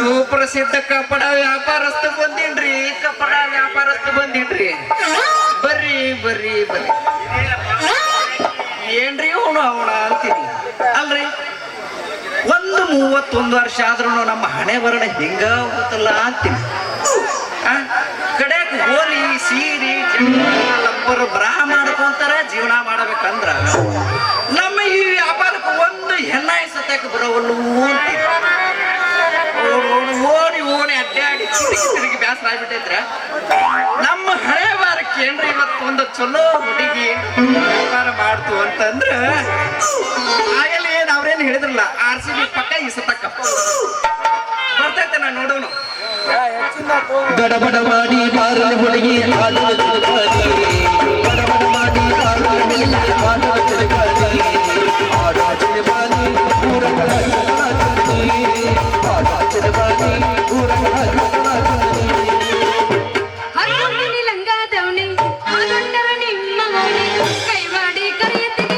ಸುಪ್ರಸಿದ್ಧ ಕಪಡ ವ್ಯಾಪಾರಸ್ಥ ಬಂದಿನ್ರಿ, ಕಪಡ ವ್ಯಾಪಾರಸ್ಥ ಬಂದಿನ್ರಿ. ಬರ್ರಿ ಬರ್ರಿ ಬರ್ರಿ. ಏನ್ರಿ ಅವನು ಅವನ ಅಂತೀನಿ ಅಲ್ರಿ. 31 ವರ್ಷ ಆದ್ರೂ ನಮ್ಮ ಹಣೆ ಬರಣ ಹಿಂಗ ಹೋಗುತ್ತಲ್ಲ ಅಂತೀನಿ. ಕಡೆಕ್ ಹೋಲಿ ಸೀರಿ ಲಂಬರು ಬ್ರಾಹ ಮಾಡ್ಕೊಂತಾರ. ಜೀವನ ಮಾಡಬೇಕಂದ್ರ ನಮ್ಮ ಈ ವ್ಯಾಪಾರಕ್ಕೆ ಒಂದು ಹೆಣ್ಣಾಯಿ ಸತ್ಯಕ್ಕೆ ಬರೋವಲ್ಲು ಅಂತೀನಿ. ಓಡಿ ಓಡಿ ಅಡ್ಡಾಡಿ ತಿರುಗಿ ಬ್ಯಾಸರ ಆಗ್ಬಿಟ್ಟೈತ್ರ. ನಮ್ಮ ಹಣೆ ಬಾರಕ್ಕೆ ಏನ್ರಿ ಇವತ್ತು ಒಂದು ಚಲೋ ಹುಡುಗಿ ವ್ಯಾಪಾರ ಮಾಡ್ತು ಅಂತಂದ್ರ ಆಗಲಿ. ಏನ್ ಅವ್ರೇನು ಹೇಳಿದ್ರಲ್ಲ, RCB ಪಕ್ಕ ಈ ಸತಕ್ಕ ಬರ್ತೈತೆ. ನಾ ನೋಡೋಣ. ಗಡಬಡ ಮಾಡಿ ಬಾರಲ ಹುಡುಗಿ ಆಡುವ ಚಿಲುಕಾರಿ, ಗಡಬಡ ಮಾಡಿ ಬಾರಲ ಹುಡುಗಿ ಆಡುವ ಚಿಲುಕಾರಿ, ಆಡುವ ಚಿಲುಕಾರಿ ಊರಗಳ ಚಿಲುಕಾರಿ, ಆಡುವ ಚಿಲುಕಾರಿ ಊರಗಳ ಚಿಲುಕಾರಿ. ಹರಗೊಂಡಿನಿ ಲಂಗಾದವನಿ ಮಗಂಡರ ನಿಮ್ಮ ಮೌನಿ ಕೈವಾಡಿ ಕರೆಯುತ್ತೀನಿ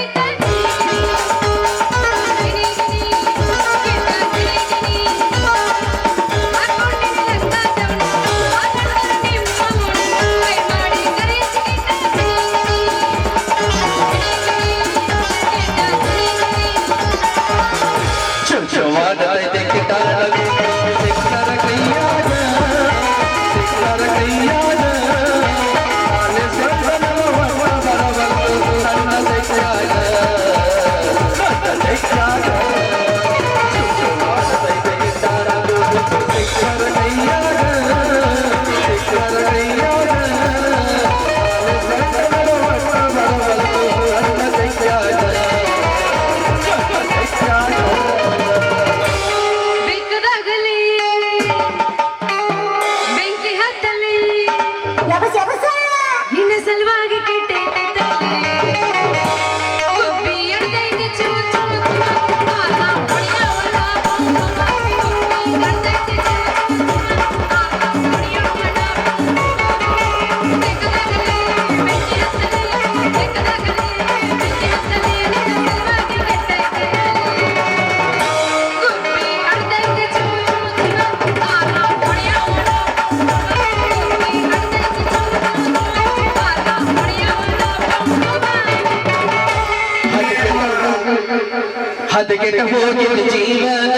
ಹದಗೆಟ್ಟ ಹೋಗಿದ ಜೀವನ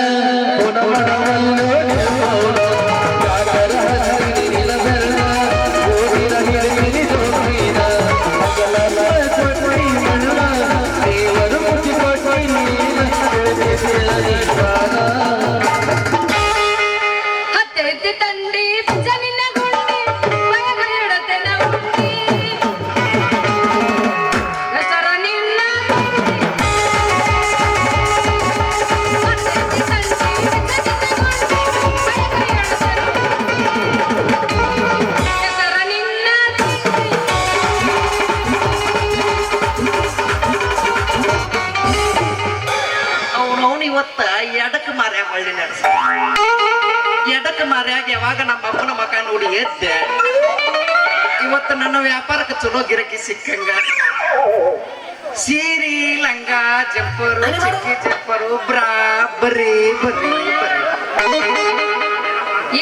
ಪುನವನವಲ್ಲೋ ಯಾಕರ ಹಸಿರಿನ ಬೆಲ್ಲ ಹೋಗಿರ ಹಿಡಿದು ಮೀನ ಮಗಲನ ಕೊಟ್ಟಿ ಮಣ್ಣ ದೇವರು ಮುಟ್ಟಿ ಕೊಟ್ಟಿ ನೀನ ಹತ್ತೆತ್ತಿ ತಂದಿ ಜನಿನ ಗುಂಡಿ ಬಯಗಡತೆ ನವುಂಡಿ ಹೆಸರ ನಿನ್ನ ಇವತ್ತ ಎಡಕ್ ಮಾರ್ಯಾಗ ಹೊಳ್ಳಿ ನಡೆಸ. ಎಡಕ್ ಮಾರ್ಯಾಗ ಯಾವಾಗ ನಮ್ಮ ಅಪ್ಪನ ಮಕ ನೋಡಿ ಎದ್ದೆ. ಇವತ್ತು ನನ್ನ ವ್ಯಾಪಾರಕ್ಕೆ ಚಲೋ ಗಿರಕಿ ಸಿಕ್ಕಂಗ ಸೀರಿ ಲಂಗ ಜಂಪರು ಚಿಕ್ಕಿ ಜಂಪರು ಬ್ರಾ ಬರ್ರಿ ಬರ್ರಿ ಬರ್ರಿ.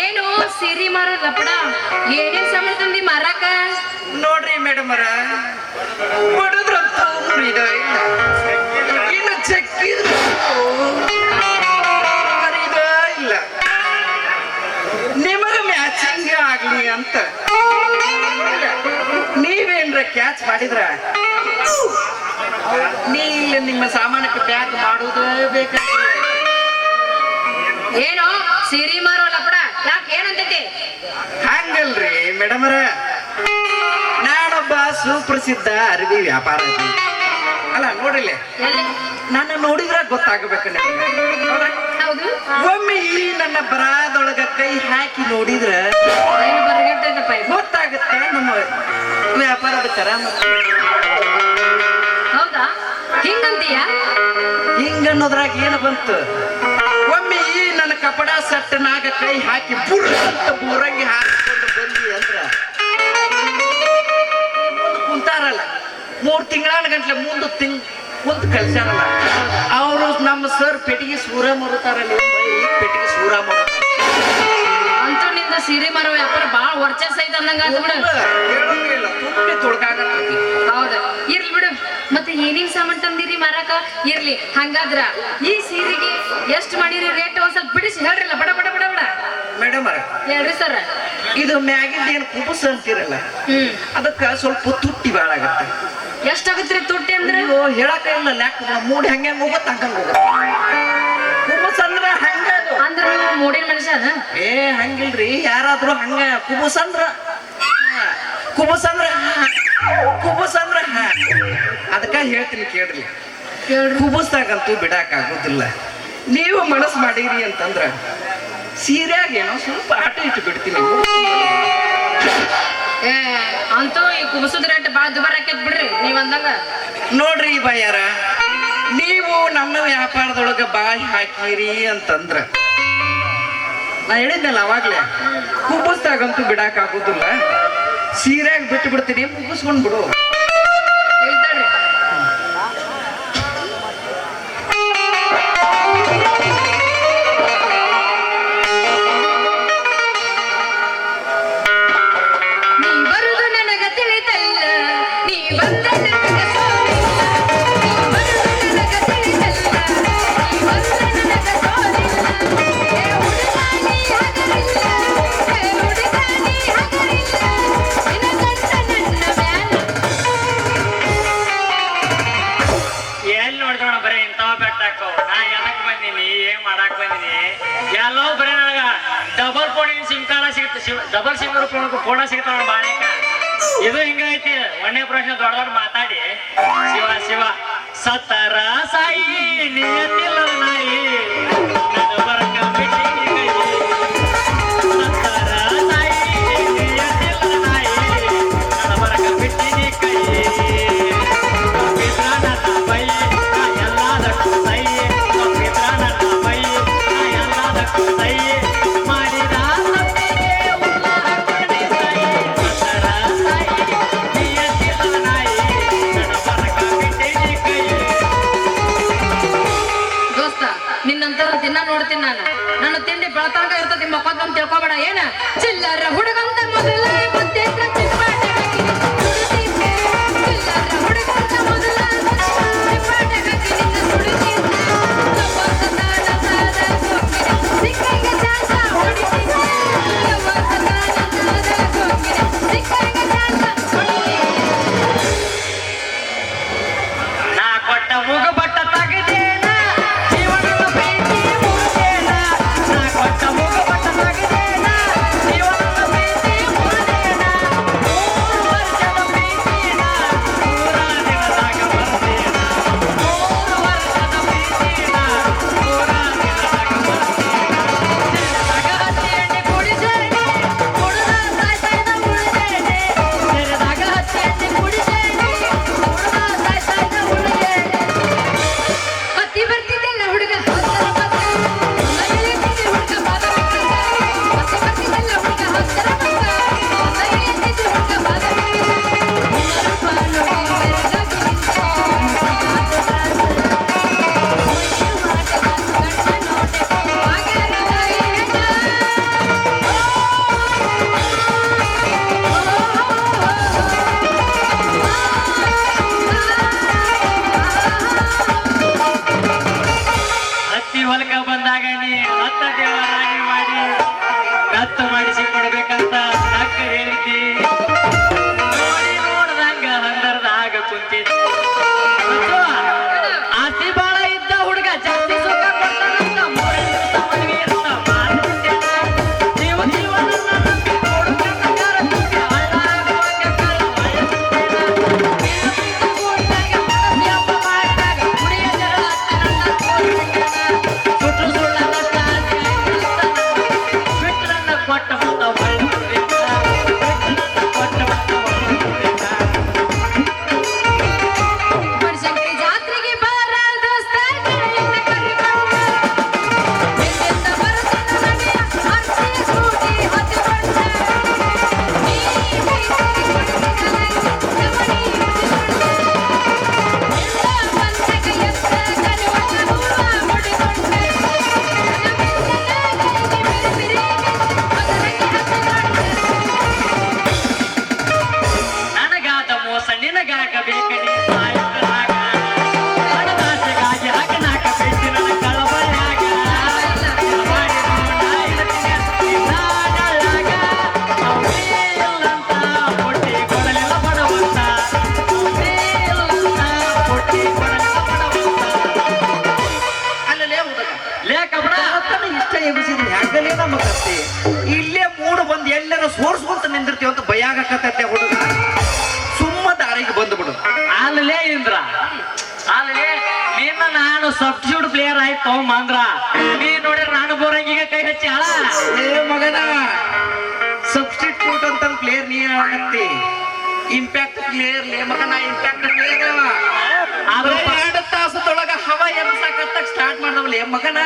ಏನು ಸೀರಿ ಮಾರ ಲಪಡ ಏನೇನ್ ಸಾಮಾನು ತಂದಿ ಮಾರಾಕ? ನೋಡ್ರಿ ಮೇಡಮ್ ಅವರ ಬಡದ್ರಂತ ಮುರಿದ ಇಲ್ಲ, ಇನ್ನು ಚಕ್ಕಿದ್ರು ಮರಿದ ಇಲ್ಲ. ನಿಮಗ ಮ್ಯಾಚಿಂಗ್ ಆಗ್ಲಿ ಅಂತ ನೀವೇನ್ರ ಕ್ಯಾಚ್ ಮಾಡಿದ್ರ ನೀ ನಿಮ್ಮ ಸಾಮಾನಕ್ಕೆ ಪ್ಯಾಕ್ ಮಾಡುವುದು ಬೇಕಾಗಿಲ್ಲ. ಏನು ಸೀರಿ ಮಾರೋ ಲಪಡ ಯಾಕೆ ಏನಂತೈತಿ? ಹಂಗಲ್ರಿ ಮೇಡಮ್ ಅವರ, ನಾನೊಬ್ಬ ಸುಪ್ರಸಿದ್ಧ ಅರವಿ ವ್ಯಾಪಾರ ಅಲ್ಲ. ನೋಡಿಲ್ಲ, ನನ್ನ ನೋಡಿದ್ರ ಗೊತ್ತಾಗಬೇಕು ನಿಮಗೆ. ಹೌದು, ಒಮ್ಮೆ ಈ ನನ್ನ ಬರಾದೊಳಗ ಕೈ ಹಾಕಿ ನೋಡಿದ್ರ ಗೊತ್ತಾಗುತ್ತ ನಮ್ಮ ವ್ಯಾಪಾರದ ಕರ. ಹೌದಾ, ಹಿಂಗಂತೀಯ? ಹಿಂಗನ್ನೋದ್ರಾಗ ಏನು ಬಂತು? ಒಮ್ಮೆ ಈ ನನ್ನ ಕಪಡ ಸಟ್ಟನಾಗ ಕೈ ಹಾಕಿ ಬುರ್ರಂತ ಬೂರಂಗಿ ಹಾಕಿಕೊಂಡು ಬಂದಿ ಅಂದ್ರ ಕುಂತಾರಲ್ಲ 3 ತಿಂಗಳ ಗಂಟ್ಲೆ ಕುಂತ ಕಲ್ಸ್ಯಾರಲ್ಲ ಅವರು ನಮ್ಮ ಸರ್ ಪೆಟ್ಟಿಗೆ ಸೂರ ಮರುತ್ತಾರಲ್ಲ, ಪೆಟ್ಟಿಗೆ ಸೂರ ಮರುತ್ತಾರೆ. ಸೀರೆ ಮಾರೋ ವ್ಯಾಪಾರ ಬಾಳ ವರ್ಚಸ್ ಐತೆ ಅಂದಂಗ ಆತು ಬಿಡು. ಕೇಳೋಂಗಿಲ್ಲ ತುಟ್ಟಿ ತುಳ್ಕಾಗತ್ತೈತಿ. ಹೌದ ಇರ್ಲಿ ಬಿಡು. ಮತ್ತೆ ಏನೇನ್ ಸಾಮಾನ್ ತಂದಿರಿ ಮಾರಾಕ? ಇರ್ಲಿ ಹಂಗಾದ್ರ ಈ ಸೀರೆಗೆ ಎಷ್ಟ್ ಮಾಡಿರಿ ರೇಟ್ ಒಂದ್ ಸ್ವಲ್ಪ ಬಿಡಿಸಿ ಹೇಳ್ರಲ್ಲ ಬಡ ಬಡ ಬಡ ಬಡ. ಮೇಡಮ್ ಅವ್ರ ಹೇಳ್ರಿ ಸರ್. ಇದು ಮ್ಯಾಗಿಂದ ಏನು ಕುಬುಸ್ ಅಂತಿರಲ್ಲ ಅದಕ್ಕ ಸ್ವಲ್ಪ ತುಟ್ಟಿ ಭಾಳ ಆಗತ್ತೆ. ಎಷ್ಟಾಗತ್ರಿ ತುಟ್ಟಿ ಅಂದ್ರ? ನೀವು ಹೇಳಕ ಇಲ್ಲ ಲೆಕ್ಕ ಮೂಡಿ ಹಂಗೆ ಹೋಗುತ್ತೆ ಹಂಗ ಹೋಗುತ್ತೆ. ಕುಬುಸ್ ಅಂದ್ರ ಹಂಗ ಅದು. ಅಂದ್ರ ನೀವು ಮೂಡಿನ ಮನುಷ್ಯನ? ಏ ಹಂಗಿಲ್ರಿ, ಯಾರಾದ್ರೂ ಹಂಗ ಕುಬುಸ್ ಅಂದ್ರ ಕುಬುಸ್ ಅಂದ್ರ ಕುಬುಸ್ ಅಂದ್ರ ಅದಕ್ಕ ಹೇಳ್ತೀನಿ ಕೇಳ್ರಿ. ಕುಬುಸ್ದಾಗಂತೂ ಬಿಡಾಕ ಆಗೋದಿಲ್ಲ. ನೀವು ಮನಸ್ಸು ಮಾಡಿರಿ ಅಂತಂದ್ರ ಸೀರೆಯಾಗ ಏನೋ ಸ್ವಲ್ಪ ಆಟ ಇಟ್ಟು ಬಿಡ್ತೀನಿ. ಏ ಅಂತೂ ಈ ಕುಬಸದ ರೇಟ್ ಬಾಳ ದುಬಾರಿ ಆಕೈತ್ ಬಿಡ್ರಿ ನೀವ್ ಅಂದಂಗ. ನೋಡ್ರಿ ಬಯ್ಯಾರ, ನೀವು ನಮ್ಮ ವ್ಯಾಪಾರದೊಳಗ ಬಾಯಿ ಹಾಕಿರಿ ಅಂತಂದ್ರ ನಾ ಹೇಳಿದ್ನಲ್ಲ ಅವಾಗ್ಲೇ ಕುಬಸ್ದಾಗಂತೂ ಬಿಡಾಕ ಆಗುದಿಲ್ಲ. ಸೀರೆಯಾಗ ಬಿಟ್ಟು ಬಿಡ್ತೀನಿ, ಮುಗಿಸ್ಕೊಂಡ್ ಬಿಡು. ಹೇಳ್ತಾಳ್ರಿ. ನೀ ಬರುದು ನನಗ ತಿಳಿತಲ್ಲ, ನೀ ಬಂದ ನನಗ ಸೋಲಿಲ್ಲ. ನೀ ಬರುದು ನನಗ ತಿಳಿತಲ್ಲ, ನೀ ಬಂದ ನನಗ ಸೋಲಿಲ್ಲ. ಏ ಹುಡುಗ ನೀ ಹಗರಿಲ್ಲ, ಏ ಹುಡುಗ ನೀ ಹಗರಿಲ್ಲ, ನಿನಗಂತ ನನ್ನ ಮ್ಯಾಲ. ಎಲ್ಲಿ ನೋಡ್ದೋಣ ಬರೀ ಇಂಥವ ಬೆಟ್ಟಾಕೋ. ನಾ ಎದಕ್ ಬಂದೀನಿ, ಏನ್ ಮಾಡಾಕ್ ಬಂದೀನಿ? ಎಲ್ಲೋ ಬರೀ ನನಗ ಡಬಲ್ ಫೋನಿನ ಸಿಮ್ ಕಾರ್ಡ ಸಿಗುತ್ತೆ, ಡಬಲ್ ಸಿಮ್ ಫೋನ ಸಿಗ್ತಾವ ಬಾಳೆಕ. ಇದು ಹಿಂಗೈತಿ. ಒಂದೇ ಪ್ರಶ್ನೆ ದೊಡ್ಡ ದೊಡ್ಡ ಮಾತಾಡಿ ಶಿವ ಶಿವ ಸತ್ತರ ಸಾಯಿ ನಿಯತಿಲ್ಲ ನಾಯಿ ನನ್ನ ಬರಕ ಬಿಟ್ಟಿ ಕೈ. ಸತ್ತರ ಸಾಯಿ ನಿಯತಿಲ್ಲ ನಾಯಿ ನನ್ನ ಬರಕ ಬಿಟ್ಟಿನಿ ಕೈ. ಪಿತ್ರ ನನ್ನ ಬೈ ನಾ ಎಲ್ಲದಕ್ಕೂ ಸೈ, ಪಿತ್ರ ನನ್ನ ಬೈ ನಾ ಎಲ್ಲದಕ್ಕೂ ಸೈ. ಮಾಡಿದ ತಪ್ಪಿಗೆ ಉಲ್ಲ ಹಾಕೊಂಡಿ ಸೈ. ಸತ್ತರ ಸಾಯಿ ನಿಯತಿಲ್ಲ ನಾಯಿ ನನ್ನ ಬರಕ ಬಿಟ್ಟಿನಿ ಕೈ. ದೋಸ್ತ ನಿನ್ನಂತರ ದಿನ ನೋಡ್ತೀನಿ ನಾನು. ನನ್ನ ತಿಂಡಿ ಬೆಳತನಕ ಇರ್ತದೆ, ಮಕ್ಕೊಂದ್ ಅಂತ ತಿಳ್ಕೊಬೇಡ. ಏನ ಚಿಲ್ಲರ ಹುಡುಗಂತ ಮೊದಲ ಮುದ್ದಿಟ್ಟ ಚಿಪ್ಪಾಟ ಹಾಕಿ ಸುಡುತ್ತಿದ್ದೆ. ಚಿಲ್ಲರ ಹುಡುಗಂತ ಮೊದಲ ಚಿಪ್ಪಾಟ ಹಾಕಿ ನಿನ್ನ ಸುಡುತ್ತಿದ್ದೆ. ಲವ್ವಸದಾನ ಸಾದ ಸೊಕ್ಕಿನ ಸಿಕ್ಕಂಗೆ ಚಾಂದ ಹೊಡಿತಿದ್ದೆ. ಲವ್ವಸದಾನ ಸಾದ ಸೊಕ್ಕಿನ ಸಿಕ್ಕಂಗೆ ಚಾಂದ ಹೊಡಿತಿದ್ದೆ. ನಾ ಕೊಟ್ಟ ಮುಗುಬಟ್ಟ ತಗದೇನ ಜೀವನದ ಪ್ರೀತಿ ಮುಗಿದೇನ. ನಾ ಕೊಟ್ಟ ಮುಗುಬಟ್ಟ ತಗದೇನ ಜೀವನದ ಪ್ರೀತಿ ನಿನಗಾಗ ಬೇಕ ನೀ ಸಾಯುತ್ತನಾಗ ಹಣದಾಸೆಗಾಗಿ ಹಗನಾಕ ಬಿಟ್ಟು ನನ್ನ ಕಳವಳ್ಯಾಗ ಮಾಡಿದ್ರು ನಾ ಇರ್ತೀನಿ ನಾಡಲಾಗ ಅವನೇ ಇಲ್ಲಂತ ಪುಟ್ಟಿ ಕೊಡಲಿಲ್ಲ ಬಡವಂತ ಅವನೇ ಇಲ್ಲಂತ ಪುಟ್ಟಿ ಕೊಡಲಿಲ್ಲ ಬಡವಂತ ಅಲ್ಲಲೇ ಹುಡುಗ ಲೇ ಕಬಡ ಇಷ್ಟ ಎಬ್ಬಿಸಿದ್ರೆ ಹ್ಯಾಗಲೇ ನಮ್ಮ ಕತ್ತೆ ಇಲ್ಲೇ ಮೂಡು ಬಂದು ಎಲ್ಲರೂ ಸೋರ್ಸ್ಕೊಂತ ನಿಂದಿರ್ತೀವಿ ಅಂತ ಭಯ ಆಗಕತ್ತೈತೆ ಹುಡುಗ ಸುಮ್ಮ ದಾರಿಗೆ ಬಂದ್ಬಿಡು ಅಲ್ಲೇ ಇಂದ್ರ ಅಲ್ಲೇ ನಿನ್ನ ನಾನು ಸಬ್ಸ್ಟಿಟ್ಯೂಟ್ ಪ್ಲೇಯರ್ ಆಯ್ತು ಮಂದ್ರ ನೀ ನೋಡಿದ್ರೆ ನಾನು ಬೋರಂಗಿಗೆ ಕೈ ಹಚ್ಚಿ ಅಳ ಏ ಮಗನ ಸಬ್ಸ್ಟಿಟ್ಯೂಟ್ ಅಂತ ಪ್ಲೇಯರ್ ನೀ ಆಗತ್ತಿ ಇಂಪ್ಯಾಕ್ಟ್ ಪ್ಲೇಯರ್ ಲೇ ಮಗನ ಇಂಪ್ಯಾಕ್ಟ್ ಪ್ಲೇಯರ್ ಅದು 2 ತಾಸದೊಳಗ ಹವ ಎಬ್ಸಕತ್ತ ಸ್ಟಾರ್ಟ್ ಮಾಡ್ದವಲ್ಲ ಮಗನ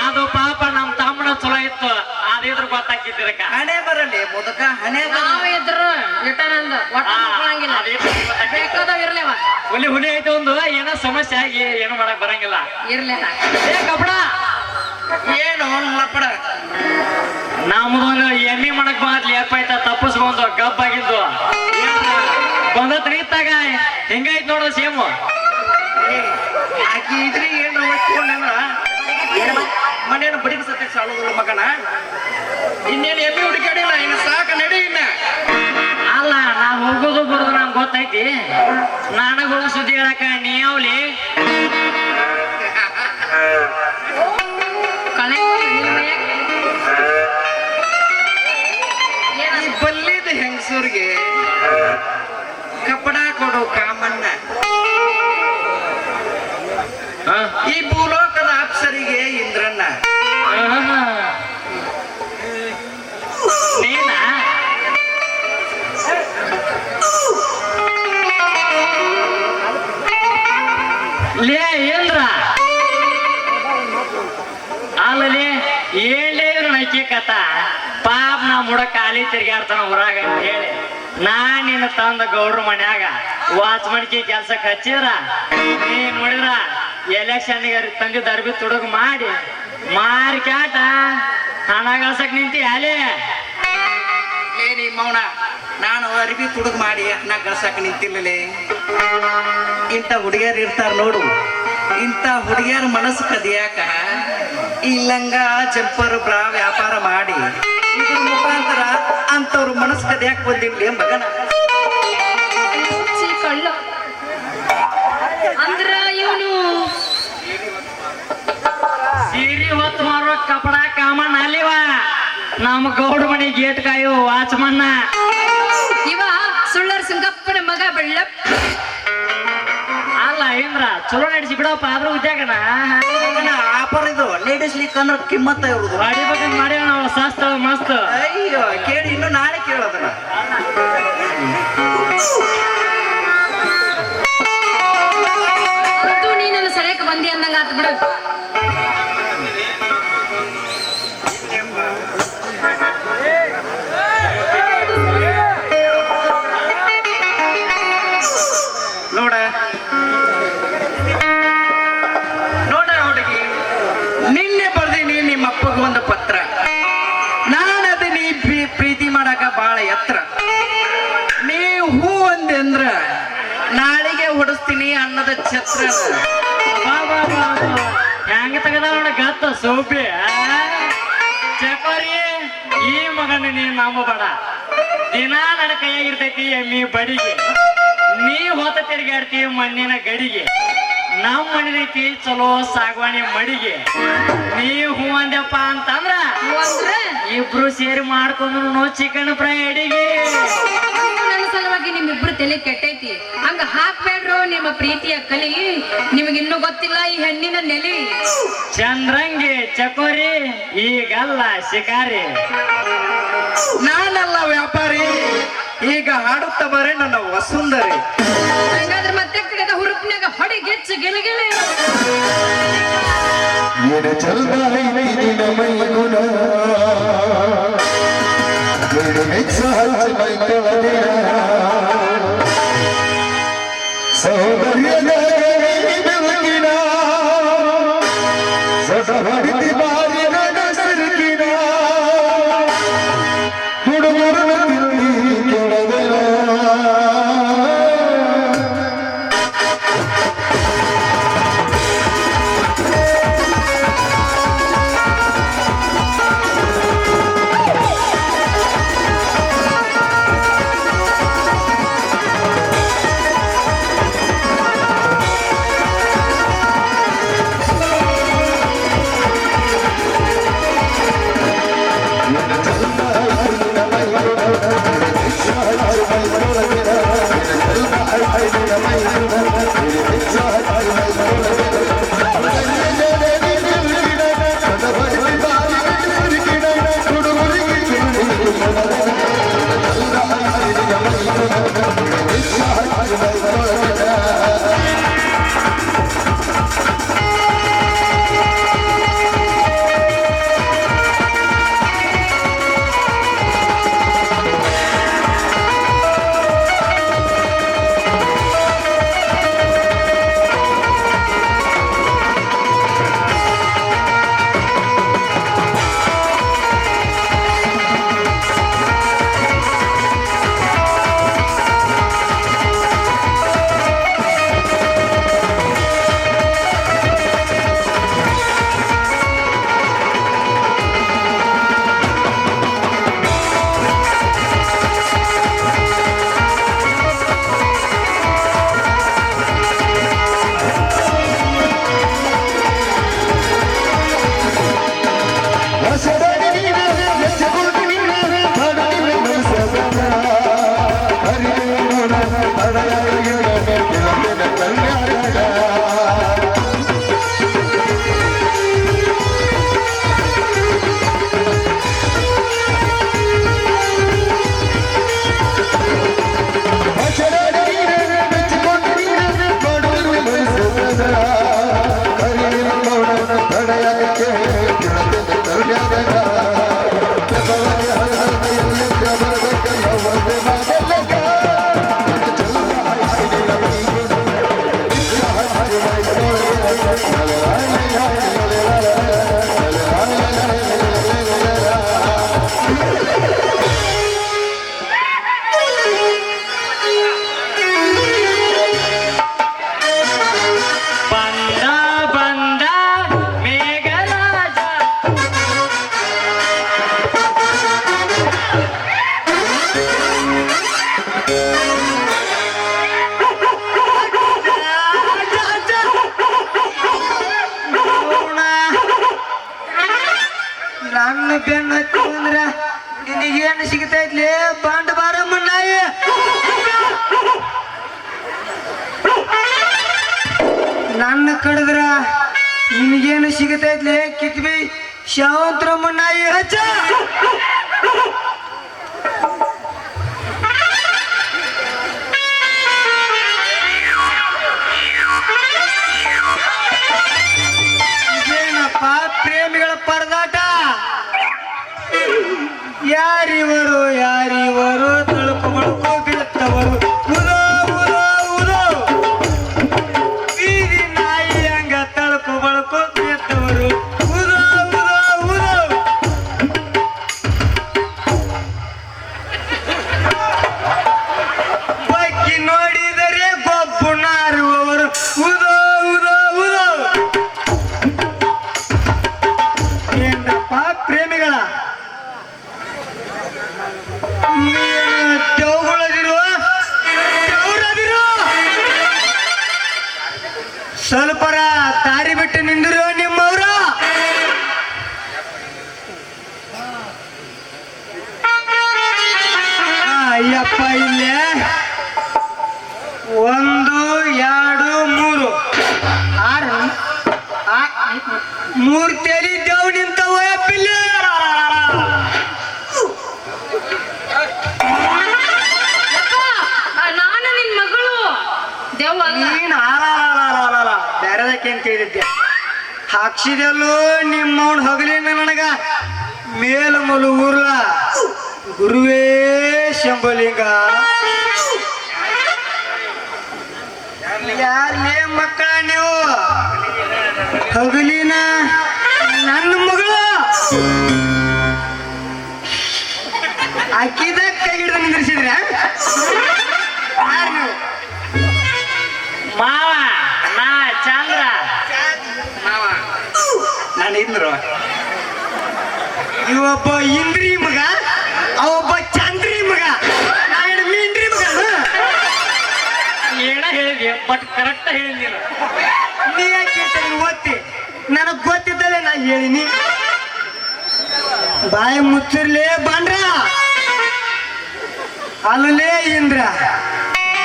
ಅದು ಪಾಪ ನಮ್ ತಮ್ಮನ ಚಲೋ ಇತ್ತು ಅದಿದ್ರು ಗೊತ್ತಾಕಿದ್ದಿರಕ ಹಣೆ ಬರಲಿ ಮುದಕ ಹಣೆ ನಾವ್ ಇದ್ರು ಇಟ್ಟನಂದ ಒಟ್ಟ ಮಕ್ಕಳಂಗಿಲ್ಲ ಬೇಕಾದವ್ ಇರ್ಲೇವ ಹುಲಿ ಹುಲಿ ಐತೆ ಒಂದು ಏನೋ ಸಮಸ್ಯೆ ಆಗಿ ಏನು ಮಾಡಕ್ ಬರಂಗಿಲ್ಲ ಇರ್ಲೇನ ಏ ಕಪಡ ಏನು ಲಪಡ ನಮ್ದೊಂದು ಎಮ್ಮಿ ಮಾಡಕ್ ಬಾದ್ಲಿ ಎಪ್ಪಾಯ್ತ ತಪ್ಪಿಸ್ಕೊಂಡು ಗಬ್ಬಾಗಿದ್ದು ಬಂದತ್ ನಿಂತಾಗ ಹಿಂಗಾಯ್ತು ನೋಡು ಸೇಮು ಆಕಿ ಇದ್ರಿ ಏನು ಒಟ್ಕೊಂಡ್ರ ಮನೇನ ಬಡಿಗೆ ಸತ್ಯ ಸಾಲೋದಿಲ್ಲ ಮಗನ ಇನ್ನೇನು ಎಮ್ಮೆ ಹುಡುಕಾಡಿಲ್ಲ ಇನ್ನು ಸಾಕ ನಡಿ ಇನ್ನ ಅಲ್ಲ ನಾ ಹೋಗೋದು ಬರೋದು ನಂಗೆ ಗೊತ್ತೈತಿ ನನಗ ಹೋಗಿ ಸುದ್ದಿ ಹೇಳಕ ನೀ ಯಾವ್ಲಿ ಕಳೆ ಈ ಬಲ್ಲಿದ ಹೆಂಗಸೂರಿಗೆ ಕಪ್ಪಡ ಕೊಡು ಕಾಮಣ್ಣ ಈ ಭೂಲೋಕದ ಅಪ್ಸರಿಗೆ ಇಂದ್ರಣ್ಣ ನೀನ ಲೇ ಏನ್ರ ಅಲ್ಲಲೇ ಏಳೇ ನಕ್ಕಿ ಕಥ ಪಾಪ ನಾ ಮುಡ ಖಾಲಿ ತಿರ್ಗಾಡ್ತಾನ ಹೊರಾಗ ಅಂತ ಹೇಳಿ ನಿನ್ನ ತಂದ ಗೌಡ್ರ ಮನ್ಯಾಗ ವಾಚ್ ಮಡಿಕೆ ಕೆಲ್ಸಕ್ಕೆ ಹಚ್ಚಿದ್ರ ನೀ ನೋಡಿದ್ರ ಎಲೆಕ್ಷನ್ಗೆ ತಂದಿದ್ದ ಅರ್ಬಿ ತುಡುಗು ಮಾಡಿ ಮಾರಿ ಕ್ಯಾಟ ಹಣ ಗಳಸಕ್ ನಿಂತಿ ಅಲೇ ಏನಿ ಮೌನ ನಾನು ಅರಿವಿ ತುಡುಗ್ ಮಾಡಿ ಹಣ ಗಳಸಕ್ ನಿಂತಿಲ್ಲಲೇ ಇಂಥ ಹುಡುಗಿಯರು ಇರ್ತಾರ ನೋಡು ಇಂಥ ಹುಡುಗಿಯರ ಮನಸ್ಸು ಕದಿಯಾಕ ಈ ಲಂಗ ಜಂಪರ್ ಬ್ರಾ ವ್ಯಾಪಾರ ಮಾಡಿ ಇದ್ರ ಮುಖಾಂತರ ಅಂತವ್ರ ಮನಸ್ಸು ಕದಿಯಾಕ ಬಂದಿರ್ಲಿ ಮಗನ ಕಳ್ಳ ಅಂದ್ರ ಇವನು ಸೀರಿ ಹೊತ್ತು ಮಾರುವ ಕಪಡ ಕಾಮಣ್ಣ ಅಲ್ಲಿವ ನಮ್ಮ ಗೌಡ ಮನೆ ಗೇಟ್ ಕಾಯು ವಾಚ್ಮನ್ನ ಇವ ಸುಳ್ಳರ್ ಸಿಂಗಪ್ಪನ ಮಗ ಬೆಳ್ಳ ಅಲ್ಲ ಇಂದ್ರ ಚಲೋ ನಡೆಸಿ ಬಿಡಪ್ಪ ಆದ್ರೂ ಉದ್ಯೋಗನ ಆಫರ್ ಇದು ಲೇಡೀಸ್ ಲೀಕ್ ಅಂದ್ರೆ ಕಿಮ್ಮತ್ತ ಇವ್ರದು ಬಾಡಿ ಬಗ್ಗೆ ಮಾಡಿ ನಾವು ಸಸ್ತ ಮಸ್ತ್ ಅಯ್ಯೋ ಕೇಳಿ ಇನ್ನು ನಾಳೆ ಕೇಳೋದನ್ನ ಅಂತೂ ನೀ ನನ್ನ ಸರಿಯಕ್ಕೆ ಬಂದಿ ಅಂದಂಗ ಆತ್ ಬಿಡು ನೋಡ ನೋಡ ಹುಡುಗಿ ನಿನ್ನೆ ಬರ್ದೀನಿ ನಿಮ್ಮ ಅಪ್ಪಗ ಒಂದು ಪತ್ರ ನಾನದ ನೀ ಪ್ರೀತಿ ಮಾಡಾಕ ಬಾಳ ಎತ್ತರ ನೀ ಹೂ ಅಂದೆ ಅಂದ್ರ ನಾಳೆಗೆ ಹೊಡಿಸ್ತೀನಿ ಅನ್ನದ ಛತ್ರ ಹೆಂಗ ತೆಗದ ನೋಡ ಗತ್ತ ಸೋಪಿ ಚಕೋರಿ ಈ ಮಗನ ನೀ ನಂಬಬೇಡ ದಿನಾ ನನ್ನ ಕೈಯಾಗಿರ್ತೈತಿ ಎಮ್ಮಿ ಬಡಿಗೆ ನೀ ಹೊತ್ತ ತಿರುಗಾಡ್ತಿ ಮಣ್ಣಿನ ಗಡಿಗೆ ನಮ್ಮ ಮಣ್ಣಿನೈತಿ ಚಲೋ ಸಾಗವಾಣಿ ಮಡಿಗೆ ನೀ ಹೂ ಅಂದ್ಯಪ್ಪ ಅಂತಂದ್ರ ಅಂದ್ರೆ ಇಬ್ರು ಸೇರಿ ಮಾಡ್ಕೊಂಡು ಚಿಕನ್ ಫ್ರೈ ಅಡಿಗೆ ನನ್ನ ಸಲುವಾಗಿ ನಿಮ್ಮಿಬ್ರು ತಲೆ ಕೆಟ್ಟೈತಿ ಹಂಗ ಹಾಕ್ಬೇಡ್ರು ನಿಮ್ಮ ಪ್ರೀತಿಯ ಕಲಿ ನಿಮಗಿನ್ನೂ ಗೊತ್ತಿಲ್ಲ ಈ ಹೆಣ್ಣಿನ ನೆಲಿ ಚಂದ್ರಂಗಿ ಚಕೋರಿ ಈಗಲ್ಲ ಶಿಕಾರಿ ನಾನಲ್ಲ ವ್ಯಾಪಾರಿ ಈಗ ಹಾಡುತ್ತ ಬರೇ ನನ್ನ ವಸುಂಧರಿ ಹಂಗಾದ್ರೆ ಮತ್ತೆ ಕಡೆದ ಹುರುಪಿನಾಗ ಹೊಡಿ ಗೆಚ್ಚು ಗೆಲುಗೆಲೆ ಎಡ ಚಲ್ದಾಯಿನ ಮೈಗುಣ ಎಡ ಮೆಚ್ಚ ಹಚ್ಚ ಮೈಕವದಿನ ಸೌಂದರ್ಯದ ಬೆಳಗಿನ ಸದಾ ಹೊಡಿತಿ ಬಾರಿ ನಡ ಸರಕಿನ ಹುಡುಗರನ ತಿರುಗಿ ಕೆಳಗಲ ನನ್ನ ಬೆನ್ನ ಹತ್ತಿ ಅಂದ್ರ ನಿನಗೇನು ಸಿಗ್ತೈತ್ಲಿ ಬಂಡ ಬಾರಮ್ಮಣ್ಣಾಯಿ ನನ್ನ ಕಡದ್ರ ನಿನಗೇನು ಸಿಗ್ತೈತ್ಲಿ ಕಿತ್ಬಿ ಶಾವಂತ್ರಮ್ಮಣ್ಣಾಯಿ ಹಚ್ಚ ಇದೇನಪ್ಪ ಪ್ರೇಮಿಗಳ ಪರದಾಟ ಯಾರಿವರು ತಳುಕು ಬಳುಕು ಬಿಡುತ್ತವರು ಉದೋ ಉದೋ ಉದೋ ಬೀದಿ ನಾಯಿ ಹಂಗ ತಳುಕು ಬಳುಕು ಬಿಡುತ್ತವರು ಉದೋ ಉದೋ ಉದೋ ಬಗ್ಗಿ ನೋಡಿದರೆ ಗೊಬ್ಬು ನಾರುವವರು ಉದೋ ಉದೋ ಉದೋ ಏನಪ್ಪ ಪ್ರೇಮಿಗಳ ಸ್ವಲ್ಪರ ದಾರಿ ಬಿಟ್ಟು ನಿಂದಿರು ನಿಮ್ಮವ್ರ ಅಯ್ಯಪ್ಪ ಇಲ್ಲೇ 1 2 3 ಮೂರು ತೇಲಿ ದೇವ್ ನಿಂತವ ಅಪ್ಪಿಲ್ಲ ನಾನು ನಿನ್ ಮಗಳು ದೇವ್ ಅಲ್ಲ. ನೀನ್ ಬೇರೆದಕ್ಕೆ ಅಂತ ಹೇಳಿದ್ದೆ ಹಾಕ್ಸಿದೆಲ್ಲೋ ನಿಮ್ಮವನ್ ಹಗಲಿನ ನನಗ ಮೇಲು ಮಲು ಊರ್ಲ ಗುರುವೇ ಶಂಭಲಿಂಗ ಯಾರೇ ಮಕ್ಕಳ ನೀವು ಹಗಲಿನ ನನ್ನ ಮಗಳು ಅಕ್ಕಿದ ಕೈ ಹಿಡಿದು ನಿಂದಿರಿಸಿದ್ರ ಯಾರು ನೀವು ಮಾವ ನಾ ಚಂದ್ರ ನಾನು ಇಂದ್ರು ಇವೊಬ್ಬ ಇಂದ್ರಿ ಮಗ ಅವೊಬ್ಬ ಚಂದ್ರಿ ಮಗ ನಾನು ಮೀನ್ರಿ ಮಗ ಏನ ಹೇಳಿದ್ವಿ ಬಟ್ ಕರೆಕ್ಟ್ ಹೇಳಿದ್ವಿ ನೀ ಯಾಕೆ ಓದ್ತಿ ನನಗ್ ಗೊತ್ತಿದ್ದಲೆ ನಾ ಹೇಳಿನಿ ಬಾಯಿ ಮುಚ್ಚಿರ್ಲೇ ಬಂದ್ರ ಅಲ್ಲೇ ಇಂದ್ರ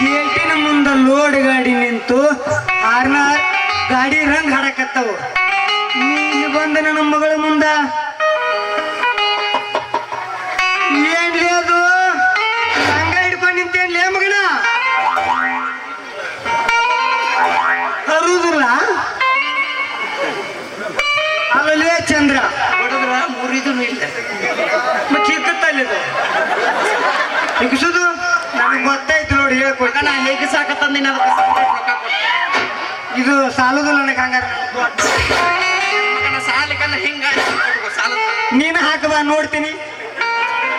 ಗೇಟಿನ ಮುಂದ ಲೋಡ್ ಗಾಡಿ ನಿಂತು ಆರ್ನ ಗಾಡಿ ರಂಗ್ ಹಾಡಕತ್ತವು ಇಲ್ಲಿ ಬಂದ ನನ್ನ ಮಗಳ ಮುಂದ ಏನ್ಲಿ ಅದು ಹಂಗ ಹಿಡ್ಕೊಂಡು ನಿಂತೇನ್ಲೇ ಮಗನ ಅರುದಿಲ್ಲ ಅಲ್ಲಲೇ ಚಂದ್ರ ಹೊಡೆದ್ರ ಮುರಿದನು ಇಲ್ಲ ಚಿಕ್ಕತ್ತಲ್ಲಿದು ಹಿಗಿಸುದು ನನಗೆ ಗೊತ್ತಾಯ್ತು ನೋಡಿ ಹೇಳ್ಕೊಟ್ಟು ನಾ ಹೇಗೆ ಸಾಕತ್ತಂದಿನ ಅದಕ್ಕೆ separate ರೊಕ್ಕ ಕೊಡ್ತೀನಿ. ಇದು ಸಾಲುದಿಲ್ಲ ನನಗೆ ಹಂಗಾರ ಮಗನ ಸಾಲಿಕನ್ನ ಹಿಂಗ ಸಾಲ ನೀನು ಹಾಕಬಾ ನೋಡ್ತೀನಿ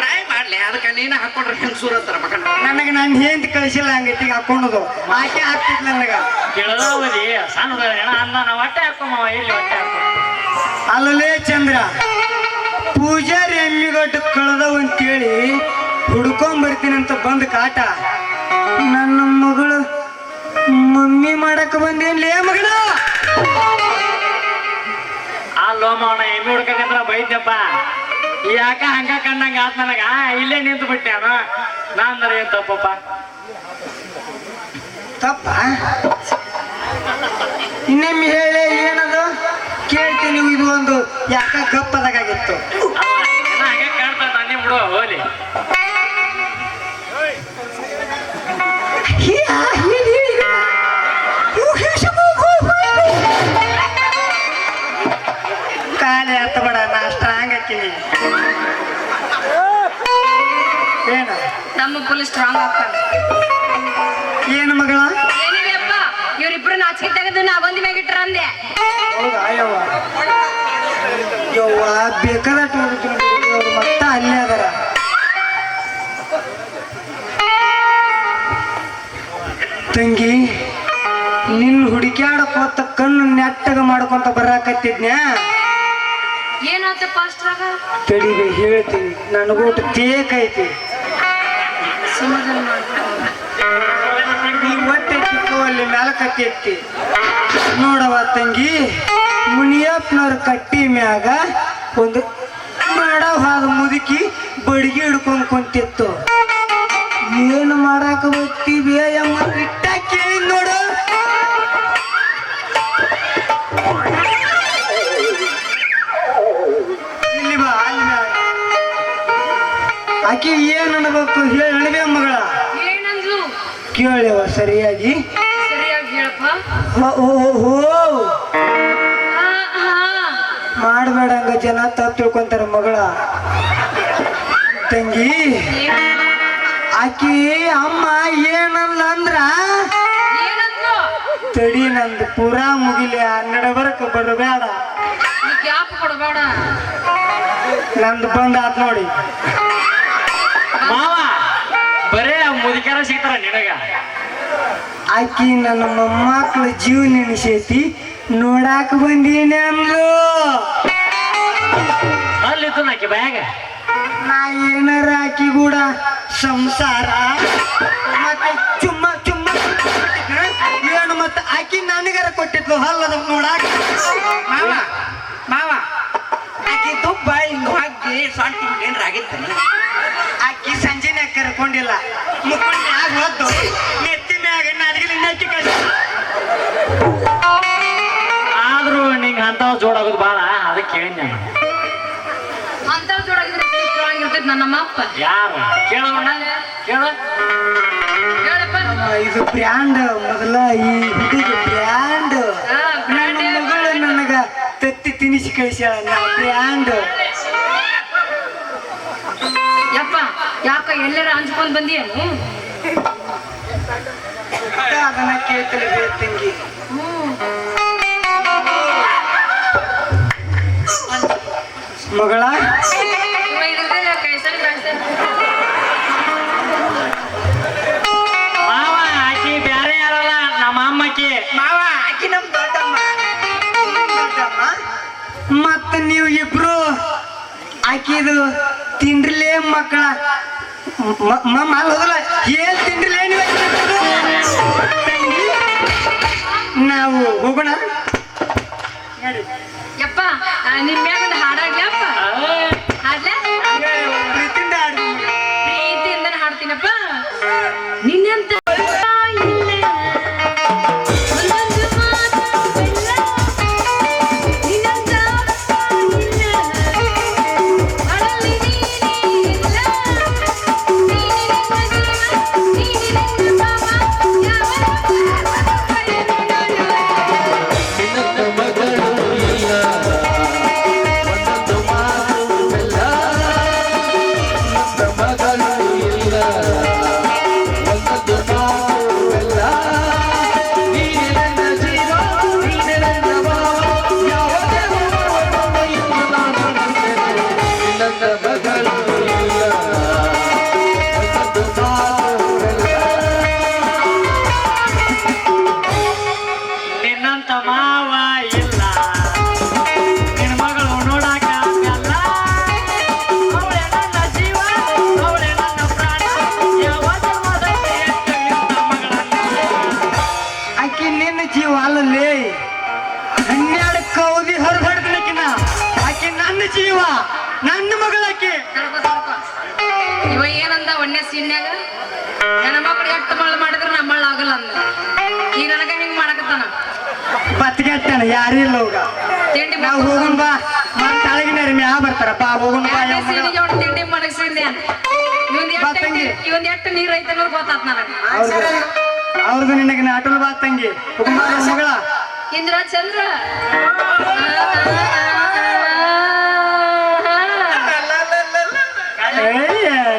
ಟ್ರೈ ಮಾಡ್ಲಿ ಅದಕ್ಕೆ ನೀನು ಹಾಕೊಂಡ್ರೆ ಹೆಂಗ್ ಸೂರತ್ತಾರ ಮಗನ ನನಗೆ ನಾನು ಹೆಂತ ಕಳಿಸಿಲ್ಲ ಹಂಗೈತಿ ಹಾಕೊಂಡದು ಆಕೆ ಹಾಕ್ತಿದ್ಲ ನನಗ ಕೇಳದವದಿ ಸಣ್ಣ ಹುಡುಗ ಹೆಣ ಅಂದ ನಾವು ಹೊಟ್ಟೆ ಹಾಕೋಮವ ಎಲ್ಲಿ ಹೊಟ್ಟೆ ಹಾಕೋ ಅಲ್ಲಲೇ ಚಂದ್ರ ಪೂಜಾರಿ ಎಮ್ಮಿಗಟ್ಟು ಕಳೆದವು ಅಂತೇಳಿ ಹುಡ್ಕೊಂಡ್ ಅಂತ ಬಂದ ಕಾಟ ನನ್ನ ಮಗಳು ಮಮ್ಮಿ ಮಾಡಕ್ ಬಂದೇನ್ಲೇ ಮಗನ ಅಲ್ಲೋ ಮಾವನ ಎಮ್ಮಿ ಹುಡ್ಕಂದ್ರ ಬೈದ್ಯಪ್ಪ ಯಾಕ ಹಂಗ ಕಂಡಂಗ ಆತ್ ನನಗ ಇಲ್ಲೇ ನಿಂತು ಬಿಟ್ಟ್ಯಾನ ನಾಂದ್ರ ಏನ್ ತಪ್ಪಪ್ಪ ತಪ್ಪ ಇನ್ನೊಮ್ಮೆ ಹೇಳಿ ಏನದು ಕೇಳ್ತೀನಿ ಇದು ಒಂದು ಯಾಕ ಗಪ್ಪದಾಗಿತ್ತು ಹಂಗೆ ಕಾಣ್ತಾ ನಾನೇ ಬಿಡುವ ಹೋಲಿ ಕಾಲೇ ಹತ್ತ ಬೇಡ ನಾ ಸ್ಟ್ರಾಂಗ್ ಹಾಕಿನಿ ಏನ ನಮ್ಮ ಫುಲ್ ಸ್ಟ್ರಾಂಗ್ ಆಗ್ತಾನೆ ಏನು ಮಗಳ ಏನಿದೆಯಪ್ಪ ಇವ್ರಿಬ್ರು ನಾಚಿಕೆ ತೆಗೆದು ನಾಗೊಂದಿ ಮ್ಯಾಗಿಟ್ರ ಅಂದೆ ಹೌದಾ ಯವ್ವ ಯವ್ವ ಬೇಕಾದಟ್ಟು ಅವ್ರು ಮತ್ತ ಅಲ್ಲೇ ಅದರ ತಂಗಿ ನಿನ್ನ ಹುಡುಕ್ಯಾಡಕೋತ ಕಣ್ಣು ನೆಟ್ಟಗ ಮಾಡ್ಕೊಂತ ಬರಾಕತ್ತಿದ್ನ್ಯಾ ಏನಾತ ಪಾಸ್ಟ್ರಾಗ ತಡಿಗೆ ಹೇಳ್ತೀನಿ ನನಗೋಟು ತೇಕೈತಿ ಸಮಾಧಾನ ಮಾಡ್ಕೊ ಈ ಹೊಟ್ಟೆ ಚಿಕ್ಕವಲ್ಲಿ ಮೆಲಕತ್ತಿ ನೋಡವ ತಂಗಿ ಮುನಿಯಪ್ಪನವ್ರ ಕಟ್ಟಿ ಮ್ಯಾಗ ಒಂದು ಮಾಡವಾದ ಮುದುಕಿ ಬಡಿಗೆ ಹಿಡ್ಕೊಂಡ್ ಕುಂತಿತ್ತು ಏನು ಮಾಡಾಕ ಬರ್ತೀವಿ ಅಮ್ಮ ಇಟ್ಟ ಕೇಳಿ ನೋಡು ಇಲ್ಲಿ ಬಾ ಅಲ್ಲಿ ಮ್ಯಾಗ ಆಕಿ ಏನ್ ಅನ್ಬೇಕು ಹೇಳಿ ಮಗಳ ಏನಂದ್ಲು ಕೇಳ್ಯವ ಸರಿಯಾಗಿ ಸರಿಯಾಗಿ ಹೇಳಪ್ಪ ಓಹೋ ಹಾ ಹಾ ಮಾಡಬೇಡ ಹಂಗ ಜನ ತಪ್ಪು ತಿಳ್ಕೊಂತಾರ ಮಗಳ ತಂಗಿ ಆಕಿ ಅಮ್ಮ ಏನಲ್ಲ ಅಂದ್ರ ಏನಂದ್ಲು ತಡಿ ನಂದು ಪೂರಾ ಮುಗಿಲಿ 12 ಬರಬೇಡ ನೀ ಗ್ಯಾಪ್ ಕೊಡಬೇಡ ನಂದು ಬಂದ ಆತ್ ನೋಡಿ ಮಾವ ಬರೇ ಮುದುಕ್ಯಾರ ಸಿಗ್ತಾರ ನಿನಗ ಆಕಿ ನನ್ನ ಮೊಮ್ಮಕ್ಳ ಜೀವ ನೆನೆಸೈತಿ ನೋಡಾಕ ಬಂದೀನಿ ಅಂದ್ಲು ಅಲ್ಲಿತ್ತು ನಾಕಿ ಬ್ಯಾಗ ನಾ ಏನಾರ ಆಕಿ ಕೂಡ ಸಂಸಾರ ಮತ್ತೆ ಚುಮ್ಮ ಚುಮ್ಮ ಏನು ಮತ್ತೆ ಆಕಿ ನನಗರ ಕೊಟ್ಟಿದ್ಲು ಹಲ್ಲದ ನೋಡಾಕ ಮಾವ ಮಾವ ಆಕಿ ತುಪ್ಪ ಹಿಂಗ ಹಾಕಿ ಸೊಂಟ ಏನ್ರ ಆಗಿತ್ತಾನೆ ಆಕಿ ಸಂಜೆನೆ ಕರ್ಕೊಂಡಿಲ್ಲ ಮುಖಂಡ ಮ್ಯಾಗ ಹೊದ್ದು ನೆತ್ತಿ ಮ್ಯಾಗ ನನಗೆ ನೆತ್ತಿ ಕಳ್ಸ ಆದ್ರೂ ನಿಂಗೆ ಅಂತಾವ್ ಜೋಡಾಗೋದು ಬಾಳ ಅದಕ್ಕೆ ಕೇಳಿದ್ ನಾನು ಅಂತ ಜೋಡಾಗಿದ್ರೆ ಸ್ಟ್ರಾಂಗ್ ಇರ್ತೈತಿ ನನ್ನ ಅಪ್ಪ ಯಾರು ಕೇಳೋಣ ಕೇಳ ಹೇಳಪ್ಪ ಇದು ಬ್ರ್ಯಾಂಡ್ ಮೊದಲ ಈ ಹುಡುಗ ಬ್ರ್ಯಾಂಡ್ ನನ್ನ ಮಗಳು ನನಗ ತತ್ತಿ ತಿನಿಸಿ ಕಳಿಸ್ಯಾಳ ನಾ ಬ್ರ್ಯಾಂಡ್ ಯಪ್ಪ ಯಾಕ ಎಲ್ಲರ ಹಂಚ್ಕೊಂಡ್ ಬಂದಿಯೇನು ಅದನ್ನ ಕೇಳ್ತಲೆ ತಂಗಿ ಮಗಳ ಮಾವ ಆಕಿ ಬ್ಯಾರೆ ಯಾರಲ್ಲ ನಮ್ಮ ಅಮ್ಮಕ್ಕಿ ಮಾವ ಆಕಿ ನಮ್ ದೊಡ್ಡಮ್ಮ ಮತ್ತ ನೀವು ಇಬ್ರು ಆಕಿದು ತಿಂಡ್ರಿಲೇ ಮಕ್ಕಳ ಮಾಲ್ ಹೋದಲ್ಲ ಏನ್ ತಿಂಡ್ರಿಲೇ ನೀವು ತಂಗಿ ನಾವು ಹೋಗೋಣ ಯಪ್ಪ ನಿಮ್ ಮ್ಯಾಗ ಒಂದು ಹಾಡಾಗ್ಲಪ್ಪ ಹಾಡ್ಲಾ ಪ್ರೀತಿಯಿಂದ ಆಡ್ತೀನಿ ಪ್ರೀತಿಯಿಂದ ಹಾಡ್ತೀನಪ್ಪ ನಿನ್ನಂತ ಇಲ್ಲ ಜೀವ ಅಲ್ಲಲೇ 12 ಕೌದಿ ಹೊರಬಡ್ದನಕಿನ ಆಕೆ ನನ್ನ ಜೀವ ನನ್ನ ಮಗಳಾಕೆ ಇವ ಏನಂದ ಒಣ್ಣೆ ಸೀನ್ಯಾಗ ನನ್ನ ಮಕ್ಕಳು ಎಷ್ಟು ಮಳ್ಳು ಮಾಡಿದ್ರೆ ನಾ ಮಳ್ಳು ಆಗಲ್ಲ ಅಂದ ಈಗ ನನಗ ಹಿಂಗ್ ಮಾಡಕತ್ತಾನ ಬತ್ಗೆಟ್ಟಣ ಯಾರಿಲ್ಲ ಹೋಗ ತಿಂಡಿ ನಾವು ಹೋಗೋಣ ಬಾ ತಳಗಿನ ಮ್ಯಾ ಬರ್ತಾರಪ್ಪ ಹೋಗೋಣ ಬಾ ಯಾವ ಮಗ. ಸೀನಿಗೆ ಅವ್ನು ತಿಂಡಿ ಮಡಗಿಸಿದ್ದೆ ಬಾ ತಂಗಿ. ಇವನ್ ಎಷ್ಟು ನೀರ್ ಐತೆ ಅನ್ನೋದು ಗೊತ್ತಾತ್ ನನಗೆ ಅವ್ರದ್ದು ನಿನಗೆ ನಾಟಲ್ ಬಾ ತಂಗಿ ಹೋಗೋಣ ಬಾ ನಮ್ಮ ಮಗಳ ಇಂದ್ರ ಚಂದ್ರ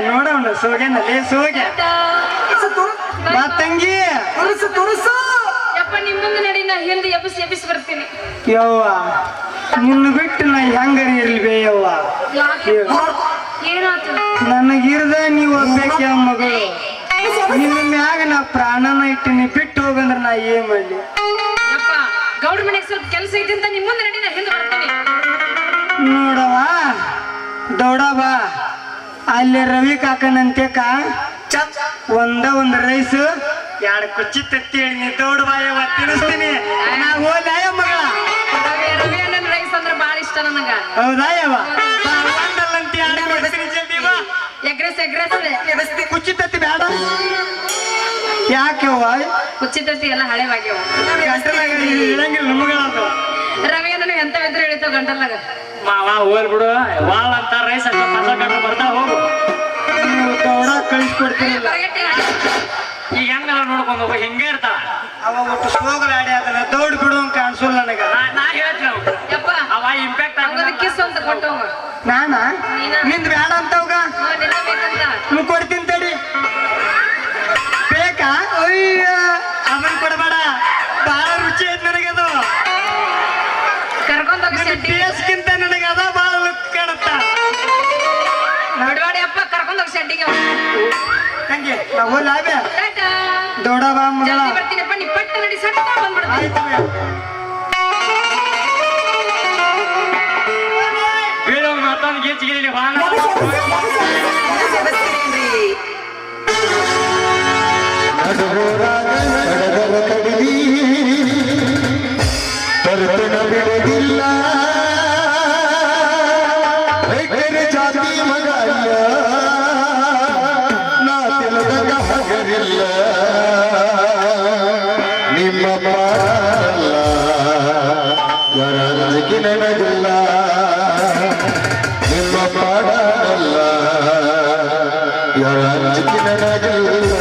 ನೋಡೋಣ ಸೋಗೆನಲ್ಲಿ ಸೋಗೆ ಬಾ ತಂಗಿ ಯಪ್ಪ ನಿಮ್ ಮುಂದೆ ನಡಿ ನಾ ಹಿಂದೆ ಎಬ್ಬಿಸಿ ಬರ್ತೀನಿ ಯವ್ವ ನಿನ್ನ ಬಿಟ್ಟು ನಾ ಹೆಂಗರಿ ಇರ್ಲಿ ಯವ್ವ ಯಾಕೆ ಏನಾಯ್ತು ನನಗಿರ್ದ ನೀವು ಒಬ್ಬೇಕೆ ಮಗಳು ನಿನ್ನ ಮ್ಯಾಗ ನಾ ಪ್ರಾಣನ ಇಟ್ಟಿನಿ ಬಿಟ್ಟು ಹೋಗಂದ್ರ ನಾ ಏನ್ ಮಾಡ್ಲಿ ಯಪ್ಪ ಗೌಡ್ರ ಮನೆಗೆ ಸ್ವಲ್ಪ ಕೆಲಸ ಐತಿ ಅಂತ ನಿಮ್ ಮುಂದೆ ನಡಿ ನಾ ಹಿಂದೆ ಬರ್ತೀನಿ ನೋಡವ ದೌಡವ ಅಲ್ಲಿ ರವಿ ಕಾಕನಂತೇಕ ಒಂದ್ ರೈಸ್ 2 ಕುಚ್ಚಿ ತತ್ತಿ ಹೇಳಿ ನೀ ದೌಡ ಬಾಯವ ತಿನ್ನಿಸ್ತೀನಿ ನಾ ಹೋಗ್ಲಾಯ ಮಗಳ ರವಿ ಅಣ್ಣನ ರೈಸ್ ಅಂದ್ರೆ ಬಾಳ ಇಷ್ಟ ನನಗ ಹೌದಾ ಯವ್ವ ಒಂದಲ್ಲಂತ 2 ಕೊಡ್ತೀನಿ ಜಲ್ದಿ ಬಾ ಎಗ್ರೆಸ್ ಕುಚ್ಚಿ ತತ್ತಿ ಬೇಡ ಯಾಕೆವ್ವ ಕುಚ್ಚಿ ತತ್ತಿ ಎಲ್ಲ ಹಳೆವಾಗ್ಯವ ಗಂಟಲಾಗ ಇಳಂಗಿಲ್ಲ ನಮಗಳದು ರವಿ ಅಣ್ಣನ ಎಂತ ಇದ್ರೆ ಹೇಳಿತಾವ ಗಂಟಲ್ನಾಗ ಮಾವ ಹೋಲ್ ಬಿಡು ವಾಲ್ ಅಂತ ರೈಸ್ ಹಾಕಿ ಬರ್ತಾ ಹೋಗು ನೀವು ದೌಡ ಕಳಿಸ್ಕೊಡ್ತೀರಲ್ಲ ಈಗ ಹೆಂಗಲ್ಲ ನೋಡ್ಕೊಂಡು ಹೋಗು ಹಿಂಗೆ ಇರ್ತಾವ ಅವ ಒಟ್ಟು ಸೋಗಲಾಡಿ ಅದನ್ನ ದೌಡ್ ಬಿಡು ಅಂತ ಕಾಣಿಸಲ್ಲ ನನಗ ನಾ ಹೇಳ್ತೀನಿ ಅವ್ನು. ಯಪ್ಪ ಅವ ಇಂಪ್ಯಾಕ್ಟ್ ಹಂಗದ ಕಿಸ್ ಅಂತ ಕೊಟ್ಟು ಹೋಗ ನಾನ ನಿಂದ್ ಬೇಡ ಅಂತವ್ಗ ನಿನ್ನ ಬೇಕಂತ ನೀವು ಕೊಡ್ತೀನಿ ತಡಿ ಬೇಕಾ ಅಯ್ಯ ಅವನ್ ಕೊಡಬೇಡ ಬಹಳ ರುಚಿ ಐತ್ ನನಗದು ಕರ್ಕೊಂಡ್ ಹೋಗಿ ಶೆಟ್ಟಿ ಟೇಸ್ಟ್ಗಿಂತ ನನಗೆ ಅದ ಬಹಳ ಲುಕ್ ಕಾಣುತ್ತ ನೋಡ್ಬೇಡಿ ಅಪ್ಪ ಕರ್ಕೊಂಡ್ ಹೋಗಿ ಶೆಟ್ಟಿಗೆ ಹಂಗೆ ನಾವು ಲಾಭ ಟಾಟಾ ದೊಡ್ಡ ಬಾ ಮಗಳ ಜಲ್ದಿ ಬರ್ತೀನಪ್ಪ ನೀ ಪಟ್ಟ ನಡಿ ಸಟ್ಟ ಬಂದ್ಬಿಡ್ತೀನಿ ಆಯ್ತು ಬೀಳೋ ಮತ್ತೊಂದು ಗೀಚಿಗೆ ವಾಂಗ ನಡುವರಾಗ ನಡೆದರ ಕಡಿದಿ ತರುತನ ಬಿಡುವುದಿಲ್ಲ ರೈತರ ಜಾತಿ ಮಗ ಅಲ್ಲ ನಾ ತಿಳದಾಗ ಹಗರಿಲ್ಲ ನಿಮ್ಮ ಪಾಡಲ್ಲ ಯಾರ ಅಂಜಿಕೆ ನನಗಿಲ್ಲ ನಿಮ್ಮ ಪಾಡಲ್ಲ ಯಾರ ಅಂಜಿಕೆ ನನಗಿಲ್ಲ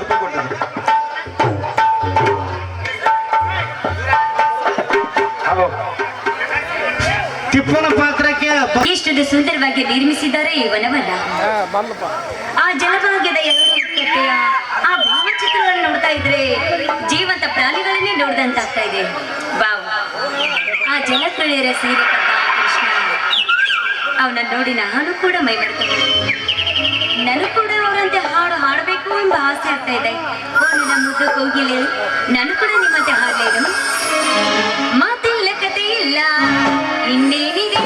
ರೂಪಾಯಿ ಕೊಟ್ಟಿದ್ದೆ. ತಿಪ್ಪನ ಪಾತ್ರಕ್ಕೆ ಎಷ್ಟೊಂದು ಸುಂದರವಾಗಿ ನಿರ್ಮಿಸಿದ್ದಾರೆ ಈ ವನವನ್ನ. ಆ ಜಲಭಾಗ್ಯದ ಎಲ್ಲತೆಯ ಆ ಭಾವಚಿತ್ರಗಳನ್ನು ನೋಡ್ತಾ ಇದ್ರೆ ಜೀವಂತ ಪ್ರಾಣಿಗಳನ್ನೇ ನೋಡ್ದಂತಾಗ್ತಾ ಇದೆ. ವಾವ್, ಆ ಜಲಕ್ರೀಡೆಯರ ಸೀರೆ ಕಟ್ಟ ಕೃಷ್ಣ, ಅವನ ನೋಡಿ ನಾನು ಕೂಡ ಮೈ ಮಾಡ್ತೇನೆ. ನನಗೂ ಕೂಡ ಅವರಂತೆ ಹಾಡು ಹಾಡಬೇಕು ಎಂಬ ಆಸೆ ಆಗ್ತಾ ಇದೆ. ನನ್ನ ಮುದ್ದು ಕೋಗಿಲೆ, ನಾನು ಕೂಡ ನಿಮ್ಮಂತೆ ಹಾಡಲೇನು? ಮಾತಿಲ್ಲ ಕತೆ ಇಲ್ಲ, ಇನ್ನೇನಿದೆ,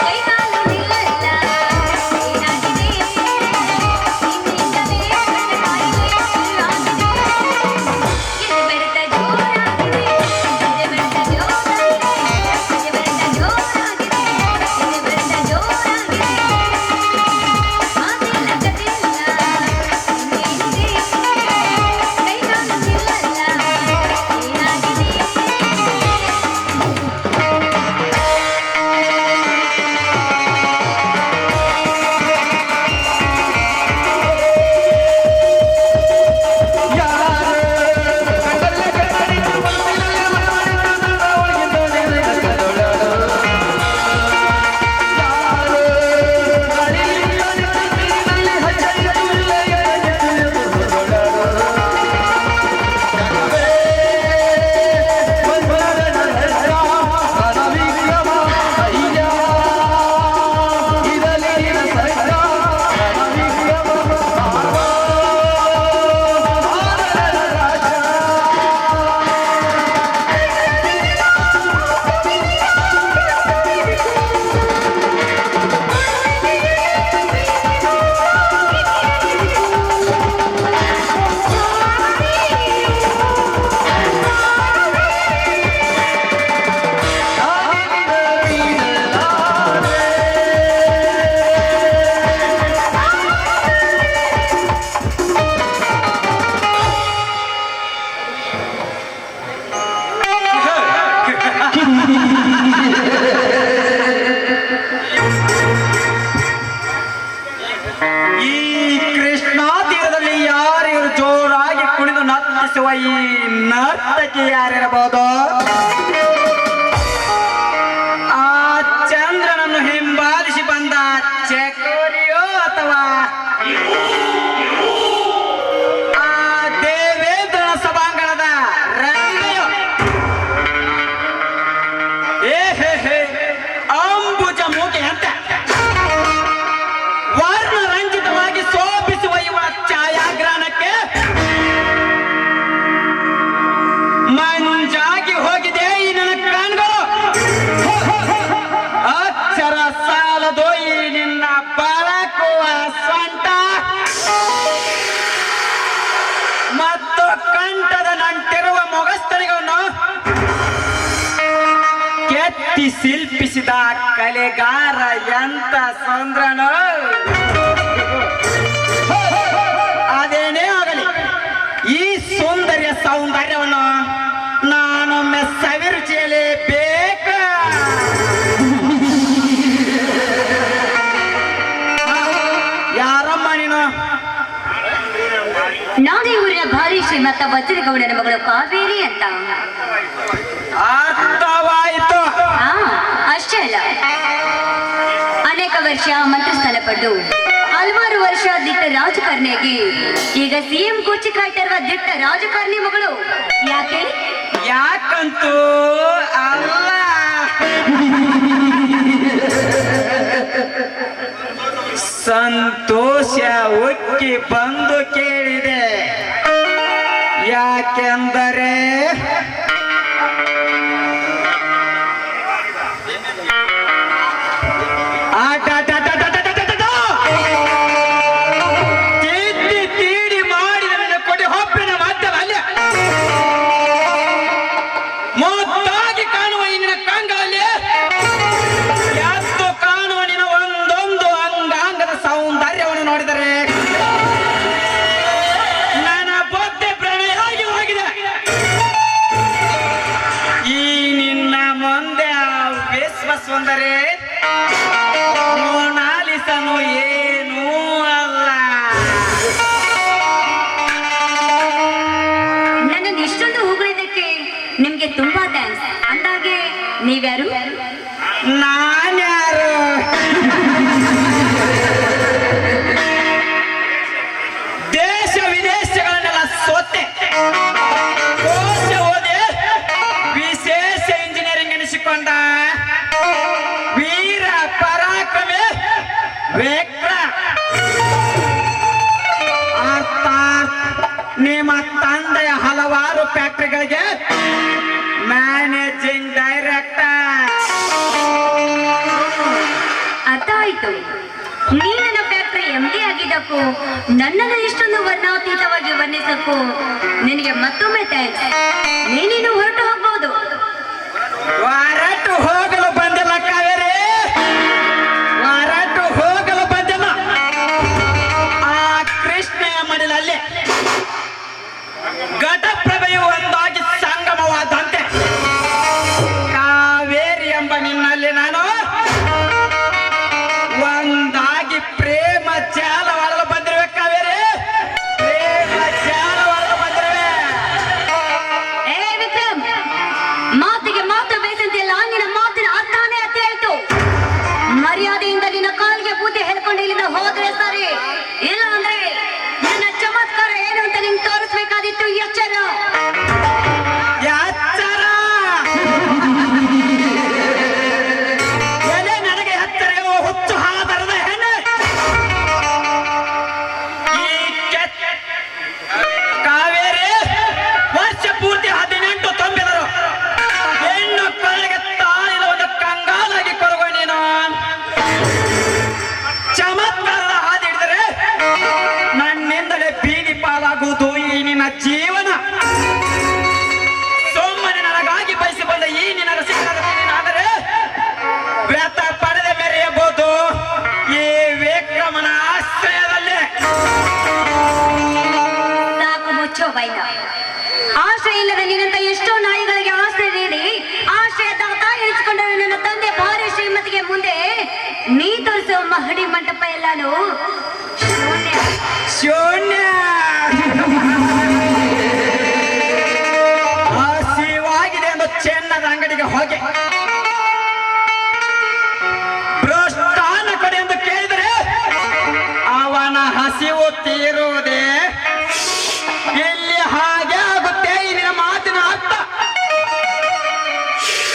ಕೈಕಾಲು ನಿಲ್ಲಲ್ಲ, ಏನಾಗಿದೆ, ನಿನ್ನಿಂದಲೇ ನನ್ನ ಕಾಯಿಲೆ ಶುರುವಾಗಿದೆ. ಎದೆ ಬಡಿತ ಜೋರಾಗಿದೆ, ಎದೆ ಬಡಿತ ಜೋರಾಗಿದೆ, ಎದೆ ಬಡಿತ ಜೋರಾಗಿದೆ, ಎದೆ ಬಡಿತ ಜೋರಾಗಿದೆ. ಮಾತಿಲ್ಲ ಕತೆ ಇಲ್ಲ, ಇನ್ನೇನಿದೆ, ಕೈಕಾಲು ನಿಲ್ಲಲ್ಲ, ಏನಾಗಿದೆ. ಈ ಕೃಷ್ಣಾ ತೀರದಲ್ಲಿ ಯಾರ್ಯಾರು ಜೋರಾಗಿ ಕುಣಿದು ನರ್ತಿಸುವ ಈ ನರ್ತಕಿ ಯಾರಿರಬಹುದು? ಆ ಚಂದ್ರನನ್ನು ಹಿಂಬಾಲಿಸಿ ಬಂದ ಚಕೋರಿಯೋ ಅಥವಾ ಆ ದೇವೇಂದ್ರನ ಸಭಾಂಗಣದ ರಂಗೆಯೋ? ಅಂಬುಜ ಮೂಕೆ ಅಂತ ವರ್ಣರಂಜಿತವಾಗಿ ಶೋಭಿಸುವ ಇವಳ ಛಾಯಾಗ್ರಹಣಕ್ಕೆ ಮಂಜಾಗಿ ಹೋಗಿದೆ ಈ ನನ್ನ ಕಣ್ಗಳು. ಅಕ್ಷರ ಸಾಲದು ಈ ನಿನ್ನ ಬಳಕುವ ಸ್ವಂಟ ಮತ್ತು ಕಂಠದ ನಂಟಿರುವ ಮೊಗಸ್ತಳಿಗಳನ್ನು ಕೆತ್ತಿ ಶಿಲ್ಪಿಸಿದ ಕಲೆಗಾರ ಎಂತ ಸುಂದ್ರನು. ಅದೇನೇ ಆಗಲಿ, ಈ ಸುಂದರಿಯ ಸೌಂದರ್ಯವನ್ನು ನಾನೊಮ್ಮೆ ಸವಿರುಚಿಯಲೇಬೇಕ. ಯಾರಮ್ಮ ನೀನು? ನಾನೇ ಊರಿನ ಭಾರಿ ಶ್ರೀಮಂತ ವಜ್ರಗೌಡನ ಮಗಳು ಕಾವೇರಿ ಅಂತ. ಅರ್ಥವಾಯಿತು. ಹಾ, ಅಷ್ಟೇ ಅಲ್ಲ, ಅನೇಕ ವರ್ಷ ಮಂತ್ರಸ್ಥಾನ ಪಡೆದು ಹಲವಾರು ವರ್ಷ ದಿಟ್ಟ ರಾಜಕಾರಣಿಯಾಗಿ ಈಗ ಸಿಎಂ ಕುರ್ಚಿ ಕಾಯ್ತಾ ಇರುವ ದಿಟ್ಟ ರಾಜಕಾರಣಿ ಮಗಳು. ಯಾಕೆ? ಯಾಕಂತೂ ಅಲ್ಲ, ಸಂತೋಷ ಉಕ್ಕಿ ಬಂದು ಕೇಳಿದೆ. ಯಾಕೆಂದರೆ ತಿದ್ದಿ ತೀಡಿ ಮಾಡಿದ ನನ್ನ ಕೊಡಿ ಹೊಪ್ಪಿನ ಮಧ್ಯದಲ್ಲಿ ಮುದ್ದಾಗಿ ಕಾಣುವ ಈ ನಿನ್ನ ಕಂಗಳಲ್ಲಿ ಎದ್ದು ಕಾಣುವ ನಿನ್ನ ಒಂದೊಂದು ಅಂಗಾಂಗದ ಸೌಂದರ್ಯವನ್ನು ನೋಡಿದರೆ ನನ್ನ ಬುದ್ಧಿ ಪ್ರಣಯಾಗಿ ಹೋಗಿದೆ. ಈ ನಿನ್ನ ಮುಂದೆ ವಿಶ್ವ ಸುಂದರಿ ಮೋನಾಲಿಸನು ಏನೂ ಅಲ್ಲ. ತುಂಬಾ ಥ್ಯಾಂಕ್ಸ್. ಅಂದಾಗೆ ನೀವ್ಯಾರು? ನಾನ್ಯಾರು? ದೇಶ ವಿದೇಶಗಳನ್ನೆಲ್ಲ ಸೋತೆ, ಕೋಶ ಓದಿ ವಿಶೇಷ ಇಂಜಿನಿಯರಿಂಗ್ ಎನಿಸಿಕೊಂಡ ವೀರ ಪರಾಕ್ರಮಿ ವಿಕ್ರ. ಅರ್ಥಾತ್ ನಿಮ್ಮ ತಂದೆಯ ಹಲವಾರು ಫ್ಯಾಕ್ಟರಿಗಳಿಗೆ ಮ್ಯಾನೇಜಿಂಗ್ ಡೈರೆಕ್ಟರ್. ಅರ್ಥ ಆಯ್ತು. ನೀ ನನ್ನ ಫ್ಯಾಕ್ಟರಿ MD ಆಗಿದ್ದಕ್ಕೂ ನನ್ನನ್ನು ಇಷ್ಟೊಂದು ವರ್ಣಾತೀತವಾಗಿ ವರ್ಣಿಸಕ್ಕೂ ನಿನಗೆ ಮತ್ತೊಮ್ಮೆ ಥ್ಯಾಂಕ್ಸ್. ನೀನೇನು ಹೊರಟು ಹೋಗ್ಬೋದು. ಹೊರಟು ಹೋಗಲು ಬಂದಿಲ್ಲ ಕಾವೇರಿ, ಹೊರಟು ಹೋಗಲು ಬಂದಿಲ್ಲ. ಆ ಕೃಷ್ಣೆಯ ಮಡಿಲಲ್ಲಿ ಘಟಪ್ರಭೆಯು ಒಂದಾಗಿ ಸಂಗಮವಾದಂತೆ ಕಾವೇರಿ ಎಂಬ ನಿನ್ನಲ್ಲಿ ನಾನು ಒಂದಾಗಿ ಪ್ರೇಮ ಜಾಲವಾಡಲು ಬಂದಿರುವೆ ಕಾವೇರಿ, ಪ್ರೇಮ ಜಾಲವಾಡಲು ಬಂದಿರುವೆ. ಏ ವಿಕ್ರಮ್, ಮಾತಿಗೆ ಮಾತು ಬೇಸಂತಿಲ್ಲ. ನಿನ್ನ ಮಾತಿನ ಅರ್ಥನೇ ಅತಿ ಆಯ್ತು. ಮರ್ಯಾದೆಯಿಂದ ನಿನ್ನ ಕಾಲಿಗೆ ಬುದ್ಧಿ ಹೇಳ್ಕೊಂಡು ಇಲ್ಲಿಂದ ಹೋದ್ರೆ ಸರಿ, ಇಲ್ಲ ಅಂದ್ರೆ ನಿನ್ನ ಚಮತ್ಕಾರ ಏನು ಅಂತ ನಿಂಗೆ ತೋರಿಸ್ಬೇಕಾದಿತ್ತು. ಎಚ್ಚರ. ಎಚ್ಚರ ಎಲೆ ನನಗೆ ಎಚ್ಚರ ಹುಚ್ಚು ಹಾದರದ ಹೆಣ್ಣೆ. ಈ ಕಾವೇರಿ ವರ್ಷ ಪೂರ್ತಿ 18 ತುಂಬಿದರು. ಹೆಣ್ಣು ಕೊರಳಿಗೆ ತಾಳಿದ ಒಂದು ಕಂಗಾಲಾಗಿ ಕೊರಗೋ ನೀನು. ಚಮತ್ಕಾರದ ಹಾದಿ ಹಿಡಿದರೆ ನನ್ನಿಂದಲೇ ಬೀದಿ ಪಾಲಾಗುವುದು ಈ ನಿನ್ನ ಜೀವನ. ಸೋಮನೆ ನನಗಾಗಿ ಬಯಸಿ ಬಂದ ಈ ನಿನ್ನ ರಸಿಕನಾದರೆ ವ್ಯಥ ಪಡೆದ ಮೆರೆಯಬಹುದು ಈ ವಿಕ್ರಮನ ಆಶ್ರಯದಲ್ಲಿ. ಸಾಕು, ಮುಚ್ಚೋ ಬೈನ. ಆಶ್ರಯ ಇಲ್ಲದ ನಿನ್ನಂತ ಎಷ್ಟೋ ನಾಯಿಗಳಿಗೆ ಆಶ್ರಯ ನೀಡಿ ಆಶ್ರಯ ತಾತ ಎನಿಸಿಕೊಂಡ ನನ್ನ ತಂದೆ ಭಾರಿ ಶ್ರೀಮತಿಗೆ ಮುಂದೆ ನೀ ತೋರಿಸುವ ಮಹಡಿ ಮಂಟಪ ಎಲ್ಲಾನು ಶೂನ್ಯ. ಶೂನ್ಯ. ಹಸಿವಾಗಿದೆ ಎಂದು ಚೆನ್ನದ ಅಂಗಡಿಗೆ ಹೋಗಿ ಭ್ರಷ್ಟಾನ ಕೊಡಿ ಎಂದು ಕೇಳಿದರೆ ಅವನ ಹಸಿವು ತೀರುವುದೇ. ಇಲ್ಲಿ ಹಾಗೆ ಆಗುತ್ತೆ ಈ ನಿನ್ನ ಮಾತಿನ ಅರ್ಥ.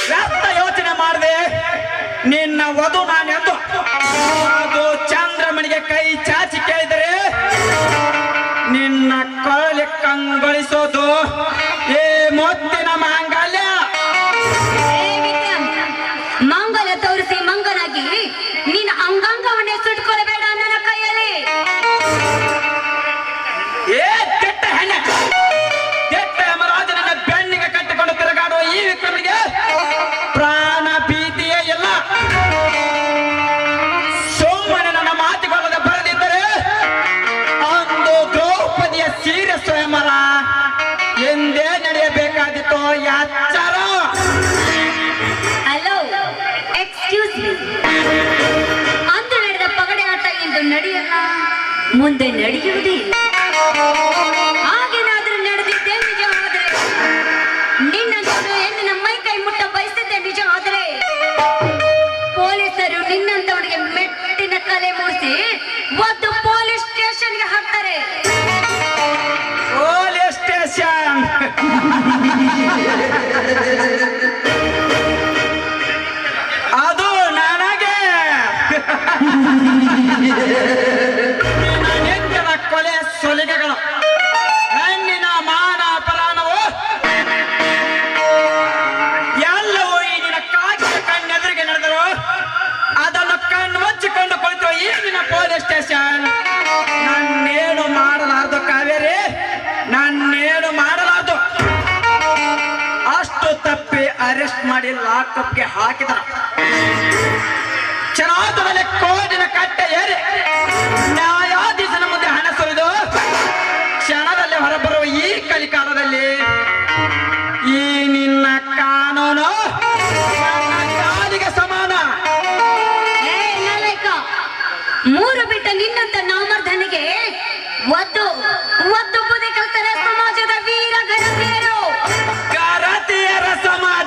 ವ್ಯರ್ಥ ಯೋಚನೆ ಮಾಡದೆ ನಿನ್ನ ವಧು ನಾನೆಂದು ಅದು ಚಂದ್ರಮಣಿಗೆ ಕೈ ಚಾಚಿ ಕೇಳಿದರೆ ನಿನ್ನ ಕೊರಳಿ ಕಂಗೊಳಿಸೋದು ಈ ಮುತ್ತಿನ ಮಾಂಗಲ್ಯ. ಏ ವಿಕ್ರಮ್, ಮಾಂಗಲ್ಯ ತೋರಿಸಿ ಮಂಗನಾಗಿ ನಿನ್ನ ಅಂಗಾಂಗವನ್ನೇ ಸುಟ್ಕೊಳ್ಬೇಡ ನನ್ನ ಕೈಯಲ್ಲಿ. ಏ ಕೆಟ್ಟ ಹೆಣ್ಣೆ, ಕೆಟ್ಟ ಯಮರಾಜನನ್ನ ಬೆನ್ನಿಗೆ ಕಟ್ಟಿಕೊಂಡು ತಿರುಗಾಡುವ ಈ ವಿಕ್ರಮಿಗೆ ಪ್ರಾಣ ಭೀತಿಯೇ ಇಲ್ಲ. ಸೋಮನೆ ನನ್ನ ಮಾತುಕೊಳ್ಳದೆ ಬರೆದಿದ್ದರೆ ಅಂದು ದ್ರೌಪದಿಯ ಸೀರೆ ಸ್ವಯಂವರ ಎಂದೇ ನಡೆಯಬೇಕಾದಿತ್ತು. ಎಚ್ಚರ. Hello, excuse me. ಅಂದು ನಡೆದ ಪಗಡೆ ಆಟ ಇಂದು ನಡೆಯಲ್ಲ, ಮುಂದೆ ನಡೆಯುವುದೇ ಇಲ್ಲ. ಹಾಗೇನಾದ್ರೂ ನಡೆದಿದ್ದೇ ನಿಜ ಆದ್ರೆ, ನಿನ್ನಂತವನು ಹೆಣ್ಣಿನ ಮೈ ಕೈ ಮುಟ್ಟ ಬಯಸಿದ್ದೆ ನಿಜ ಆದ್ರೆ, ಪೊಲೀಸರು ನಿನ್ನಂತವನಿಗೆ ಮೆಟ್ಟಿನ ಕಲೆ ಮೂಡಿಸಿ ಒಂದು ಪೊಲೀಸ್ ಸ್ಟೇಷನ್ಗೆ ಹಾಕ್ತಾರೆ. Police station. ಅದು ನನಗೆ ನಿನ್ನ ಕೊಲೆ ಸೊಲಿಗೆಗಳು, ಹೆಣ್ಣಿನ ಮಾನ ಅಪರಾಧವು ಎಲ್ಲವೂ ಈ ನಿನ್ನ ಕಾಕಿಯ ಕಣ್ಣೆದುರಿಗೆ ನಡೆದರು. ಅದನ್ನು ಕಣ್ಣು ಮುಚ್ಚಿಕೊಂಡು ಕುಳಿತು ಈ ನಿನ್ನ ಪೊಲೀಸ್ ಸ್ಟೇಷನ್ ನನ್ನೇನು ಮಾಡಲಾರ್ದು ಕಾವೇರಿ, ನನ್ನೇನು ಮಾಡಲಾರ್ದು. ಅಷ್ಟು ತಪ್ಪಿ ಅರೆಸ್ಟ್ ಮಾಡಿ ಲಾಕಪ್ಗೆ ಹಾಕಿದ. ಚನಾತದಲ್ಲಿ ಕೋಡಿನ ಕಟ್ಟೆ ಏರಿ ನ್ಯಾಯಾಧೀಶನ ಮುಂದೆ ಹಣ ಸುರಿದು ಕ್ಷಣದಲ್ಲಿ ಹೊರಬರುವ ಈ ಕಲಿಕಾಲದಲ್ಲಿ ಈ ನಿನ್ನ ಕಾನೂನು ನನ್ನ ಕಾಲಿಗೆ ಸಮಾನ. ಏ ನಾಲೈಕ, ಮೂರು ಬಿಟ್ಟ ನಿನ್ನಂತ ನಾಮರ್ಧನಿಗೆ ಒದ್ದು ಬುದ್ಧಿ ಕಲ್ತರ ಸಮಾಜದ ವೀರ ಗಣತಿಯರು. ಗರತಿಯರ ಸಮಾಜ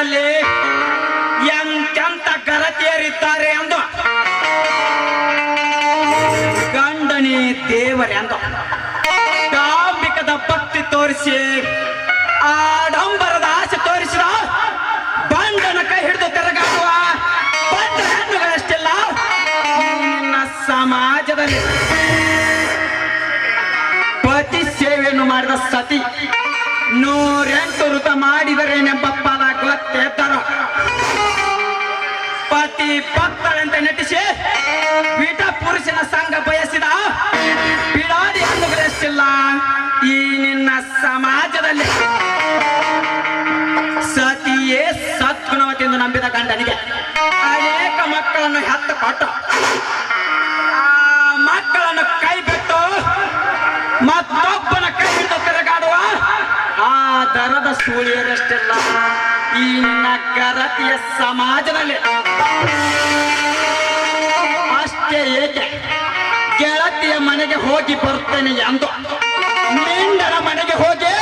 ಸಮಾಜದಲ್ಲಿ ಎಂತೆಂತ ಗರತಿಯರಿದ್ದಾರೆ ಎಂದು ಗಂಡನೇ ದೇವರೆಂದು ಡಾಂಬಿಕದ ಭಕ್ತಿ ತೋರಿಸಿ ಆಡಂಬರದ ಆಸೆ ತೋರಿಸಿದ ಬಂಡನ ಕೈ ಹಿಡಿದು ತಿರುಗಾಡುವ ಬಂಡ ಹೆಣ್ಣುಗಳಷ್ಟಿಲ್ಲ ನಿನ್ನ ಸಮಾಜದಲ್ಲಿ. ಪತಿ ಸೇವೆಯನ್ನು ಮಾಡಿದ ಸತಿ 108 ವೃತ ಮಾಡಿದರೇನೆಂಬ ಫಲ ಗೊತ್ತೇತರ. ಪತಿ ಭಕ್ತರಂತೆ ನಟಿಸಿ ವಿಟ ಪುರುಷನ ಸಂಘ ಬಯಸಿದ ಬಿಡಾಡಿ ಹಣ್ಣುಗಳಷ್ಟಿಲ್ಲ ಈ ನಿನ್ನ ಸಮಾಜದಲ್ಲಿ. ಸತಿಯೇ ಸದ್ಗುಣವತಿಯಿಂದ ನಂಬಿದ ಗಂಡನಿಗೆ ಅನೇಕ ಮಕ್ಕಳನ್ನು ಹೆತ್ತು ಕೊಟ್ಟು ಆ ಮಕ್ಕಳನ್ನು ಕೈ ಬಿಟ್ಟು ಮತ್ತೊಬ್ಬನ ಕೈ ಹಿಡಿದು ತಿರುಗಾಡುವ ಆ ದರದ ಸೂಳಿಯರಷ್ಟಿಲ್ಲ ಈ ನಿನ್ನ ಗರತಿಯ ಸಮಾಜದಲ್ಲಿ. ಅಷ್ಟೇ ಏಕೆ ಗೆಳತಿಯ ಮನೆಗೆ ಹೋಗಿ ಬರ್ತೇನೆ ಎಂದು ಮಿಂಡನ ಮನೆಗೆ ಹೋಗಿ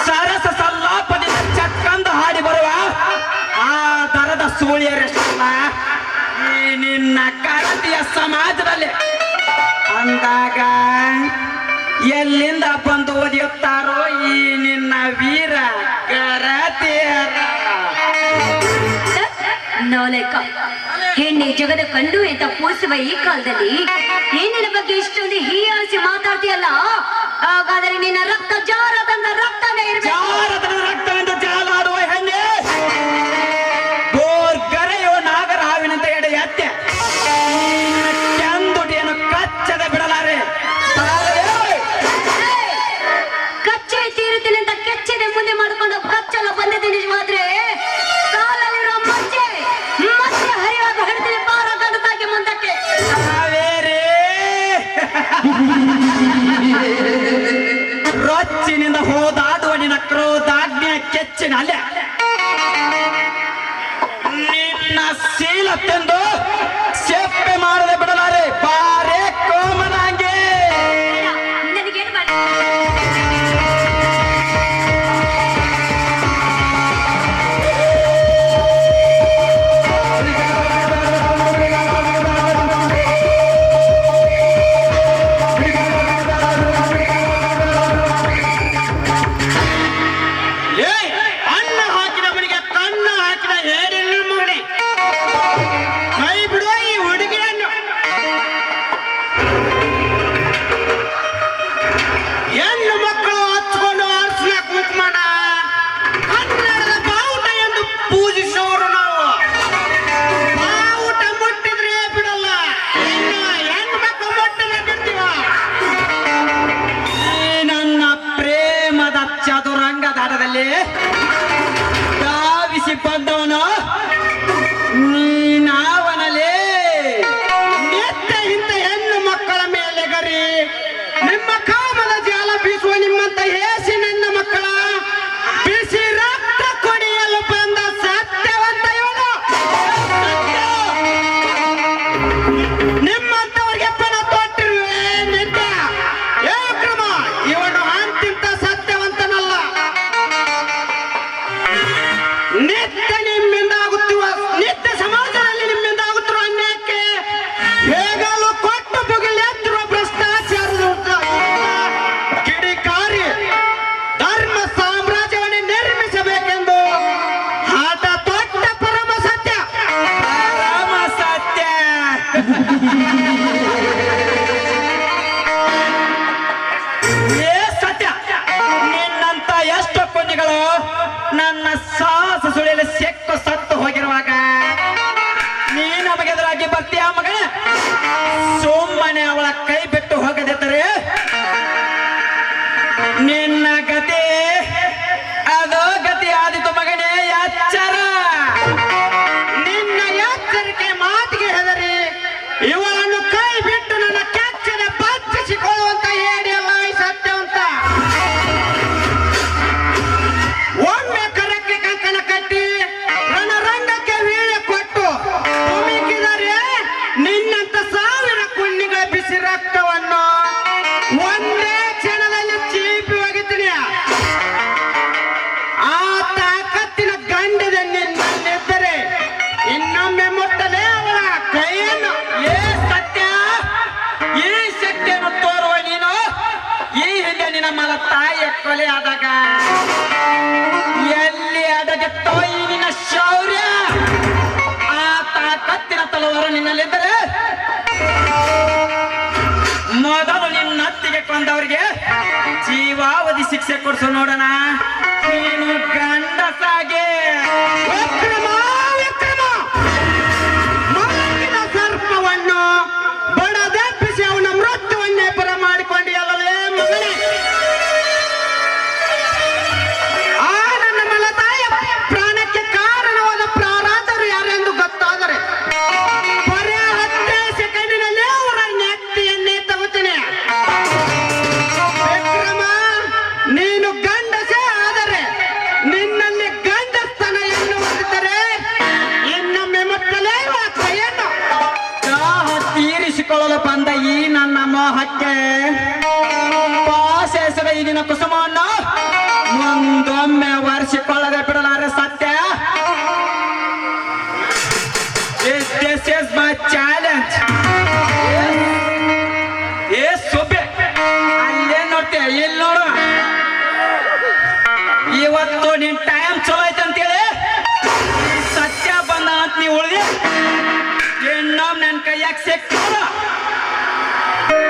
ಸರಸ ಸಲ್ಲಾಪದಿಂದ ಚಕ್ಕಂದು ಹಾಡಿ ಬರುವ ಆ ದರದ ಸೂಳಿಯರಷ್ಟಿಲ್ಲ ಈ ನಿನ್ನ ಗರತಿಯ ಸಮಾಜದಲ್ಲಿ. ಅಂದಾಗ ಎಲ್ಲಿಂದ ಬಂದು ಒದಿಯುತ್ತಾರೋ ಈ ನಿನ್ನ ವೀರ ಗರತಿಯರ. ನವಲೇಕ ಹೆಣ್ಣೆ ಜಗದ ಕಂಡು ಅಂತ ಪೂಜಿಸುವ ಈ ಕಾಲದಲ್ಲಿ ಹೆಣ್ಣಿನ ಬಗ್ಗೆ ಇಷ್ಟೊಂದು ಹೀಯಾಳಿಸಿ ಮಾತಾಡ್ತೀಯಲ್ಲ, ಹಾಗಾದರೆ ನಿನ್ನ ರಕ್ತ ಜಾರದಂತ ರಕ್ತನೇ ಇರಬೇಕು. ಜಾರತನ ರಕ್ತವೆಂದು ಜಾಲಾಡುವ ಹೆಣ್ಣೆ ಗೋರ್ಗರೆಯೋ ನಾಗರ ಹಾವಿನಂತ ಎಡೆ ಎತ್ತೆ ಕೆಂದುಟಿಯನ್ನು ಕಚ್ಚದೆ ಬಿಡಲಾರೆ. ಕಚ್ಚೆ ತೀರುತ್ತೀನಿ ಅಂತ ಕೆಚ್ಚದೆ ಮುಂದೆ ಮಾಡಿಕೊಂಡು ಕಚ್ಚಲ ಬಂದಿದೆ ನಿಜವಾದ್ರೆ ಕಾಲಲ್ಲಿರೋ ಮಚ್ಚೆ ಮತ್ತೆ ಹರಿವಾಗ ಹಿಡಿದ್ರೆ ಪಾರ ಗಂಡದಾಗಿ ಮುಂದಕ್ಕೆ. ಕಾವೇರಿ ರೊಚ್ಚಿನಿಂದ ಹೋದಾಡುವ ನಿನ್ನ ಕ್ರೋಧಾಜ್ಞೆಯ ಕೆಚ್ಚಿನ ಅಲೆ ನಿನ್ನ ಶೀಲತ್ತೆಂದು ಸೆಪ್ಪೆ ಮಾಡದೆ ಬಿಡಲಾರೆ. ಬಾರೇ ಕೋಮನಾಂಗೆ. ನನಗೇನು ಮಾಡಿ ಅನ್ನ ಹಾಕಿದ ಮನೆಗೆ ಕಣ್ಣ ಹಾಕಿದ ಹೇರಿಲ್ಲ ಮಗನೇ. ಕೈ ಬಿಡುವ ಈ ಹುಡುಗಿಯನ್ನು. ಹೆಣ್ಣು ಮಕ್ಕಳು ಹಚ್ಕೊಂಡು ಅರ್ಶಿನ ಕುಂಕುಮನ ಕನ್ನಡದ ಬಾವುಟ ಎಂದು ಪೂಜಿಸೋರು ನಾವು. ಬಾವುಟ ಮುಟ್ಟಿದ್ರೆ ಬಿಡಲ್ಲ, ಹೆಣ್ಣು ಮಕ್ಕಳು ಮುಟ್ಟಿದ್ರೆ ಬಿಡ್ತೀವ. ಈ ನನ್ನ ಪ್ರೇಮದ ಚದುರಂಗ ದಾಟದಲ್ಲಿ ಧಾವಿಸಿ ಬಂದವನು ನೀನಾವನಲೇ. ನಿತ್ಯ ಇಂಥ ಹೆಣ್ಣು ಮಕ್ಕಳ ಮೇಲೆ ಗರಿ ನಿಮ್ಮ ಕಾಮದ ಜಾಲ ಬೀಸುವ ನಿಮ್ಮಂತ ಹೇಸಿ ನನ್ನ ಮಕ್ಕಳ ಬಿಸಿ ರಕ್ತ ಕುಡಿಯಲು ಬಂದ ಸತ್ಯವಂತ ಇವನು. ನಿಮ್ಮಂತವರಿಗೆ ಪಣ ತೊಟ್ಟಿರುವೆ ನಿತ್ಯ ಏ ಕ್ರಮ ಇವನು ಅಂತಿಂತ ಸತ್ಯವಂತನಲ್ಲ. ನಿತ್ಯ ನಿಮ್ಮಿಂದ ಆಗುತ್ತಿರುವ ನಿತ್ಯ ಸಮಾಜದಲ್ಲಿ ನಿಮ್ಮಿಂದ ಆಗುತ್ತಿರುವ ಅನ್ಯಾಯಕ್ಕೆ ಹೇಗಲು ಕೊಟ್ಟು ಬುಗಿಲೆತ್ತಿರುವ ಭ್ರಷ್ಟಾಚಾರದ ಕಿಡಿಕಾರಿ ಧರ್ಮ ಸಾಮ್ರಾಜ್ಯವನ್ನೇ ನಿರ್ಮಿಸಬೇಕೆಂದು ಆಟ ತೊಟ್ಟ ಪರಮ ಸತ್ಯ. ಪರಮ ಸತ್ಯ. ಏ ಸತ್ಯ, ನಿನ್ನಂತ ಎಷ್ಟು ಕೊನೆಗಳು ನನ್ನ ಸಾಹಸ ಸುಳಿಯಲ್ಲಿ ಸೆಕ್ಕು ಸತ್ತು ಹೋಗಿರುವಾಗ ನೀ ನಮಗೆ ಎದುರಾಗಿ ಬರ್ತೀಯ ಮಗನ. ಸುಮ್ಮನೆ ಅವಳ ಕೈ ಬಿಟ್ಟು ಹೋಗದಿದ್ದರೆ ನಿನ್ನ ಗತಿ ಅದು ಗತಿ ಆದಿತು ಮಗನೇ. ಎಚ್ಚರ. ನಿನ್ನ ಎಚ್ಚರಿಕೆ ಮಾತಿಗೆ ಹೆದರಿ ಇವಳನ್ನು ಕೈ ಬಿಟ್ಟು ನನ್ನ ಕೆಚ್ಚನೆ ಬಚ್ಚಿಸಿಕೊಳ್ಳುವಂತ ಹೇಳಿಯಲ್ಲ ಈ ಸತ್ಯವಂತ. ಒಮ್ಮೆ ಕರಕ್ಕೆ ಕಂಕಣ ಕಟ್ಟಿ ರಣರಂಗಕ್ಕೆ ವೀಳ್ಯ ಕೊಟ್ಟು ತುಮಿಕಿದರೆ ನಿನ್ನ ಕೊಲೆ ಆದಾಗ ಎಲ್ಲಿ ಅಡಗಿತ್ತೋ ಈ ನಿನ್ನ ಶೌರ್ಯ ಆ ತಾಕತ್ತಿನ ತಲವಾರು ನಿನ್ನಲ್ಲಿದ್ದರೆ ಮೊದಲು ನಿನ್ನ ಹತ್ತಿಗೆ ಕೊಂದವರಿಗೆ ಜೀವಾವಧಿ ಶಿಕ್ಷೆ ಕೊಡಿಸು ನೋಡೋಣ. ನೀನು ಗಂಡಸಾಗೆ ವಿಕ್ರಮ ವಿಕ್ರಮ ಮಾವಿನ ಸರ್ಪವನ್ನು ಬಡದೆಬ್ಬಿಸಿ ಅವನ ಮೃತ್ಯುವನ್ನೇ ಪರ ಮಾಡಿಕೊಂಡಿಯಲ್ಲವೇ ಮಗನೇ? ಆ ನನ್ನ ಮಲತಾಯ ಪ್ರಾಣಕ್ಕೆ ಕಾರಣವಾದ ಪ್ರಾರಾಧರು ಯಾರೆಂದು ಗೊತ್ತಾದರೆ ಬರೇ 10 ಸೆಕೆಂಡಿನಲ್ಲಿ ಅವರ ನೆತ್ತಿಯನ್ನೇ ತಗುತ್ತೇನೆ. ವಿಕ್ರಮ ನೀನು ಗಂಡಸೇ ಆದರೆ ನಿನ್ನಲ್ಲಿ ಗಂಡಸ್ತನ ಎನ್ನುವಂತಿದ್ದರೆ ಇನ್ನೊಮ್ಮೆ ಮಕ್ಕಳೇ ಕೈಯನ್ನು ದಾಹ ತೀರಿಸಿಕೊಳ್ಳಲು ಬಂದ ಈ ನನ್ನ ಮೋಹಕ್ಕೆ ಪಾಸೆಸದ ಈ ದಿನ ಕುಸುಮವನ್ನು ಮುಂದೊಮ್ಮೆ ಒರೆಸಿಕೊಳ್ಳದೆ ಬಿಡಲಾರೆ ಸತ್ಯ. This is my challenge. ಏ ಸೊಬ್ಬೆ ಅಲ್ಲೇ ನೋಡ್ತೀಯ ಇಲ್ಲಿ ನೋಡು. ಇವತ್ತು ನಿನ್ ಟೈಮ್ ಚಲೋ ಐತೆ ಅಂತೇಳಿ ಸತ್ಯ ಬಂದ ಅಂತ ನೀವು ಉಳಿದಿ ಇನ್ನೊಮ್ಮೆ ನನ್ನ ಕೈಯಾಗ ಸಿಕ್ಕಿಲ್ಲ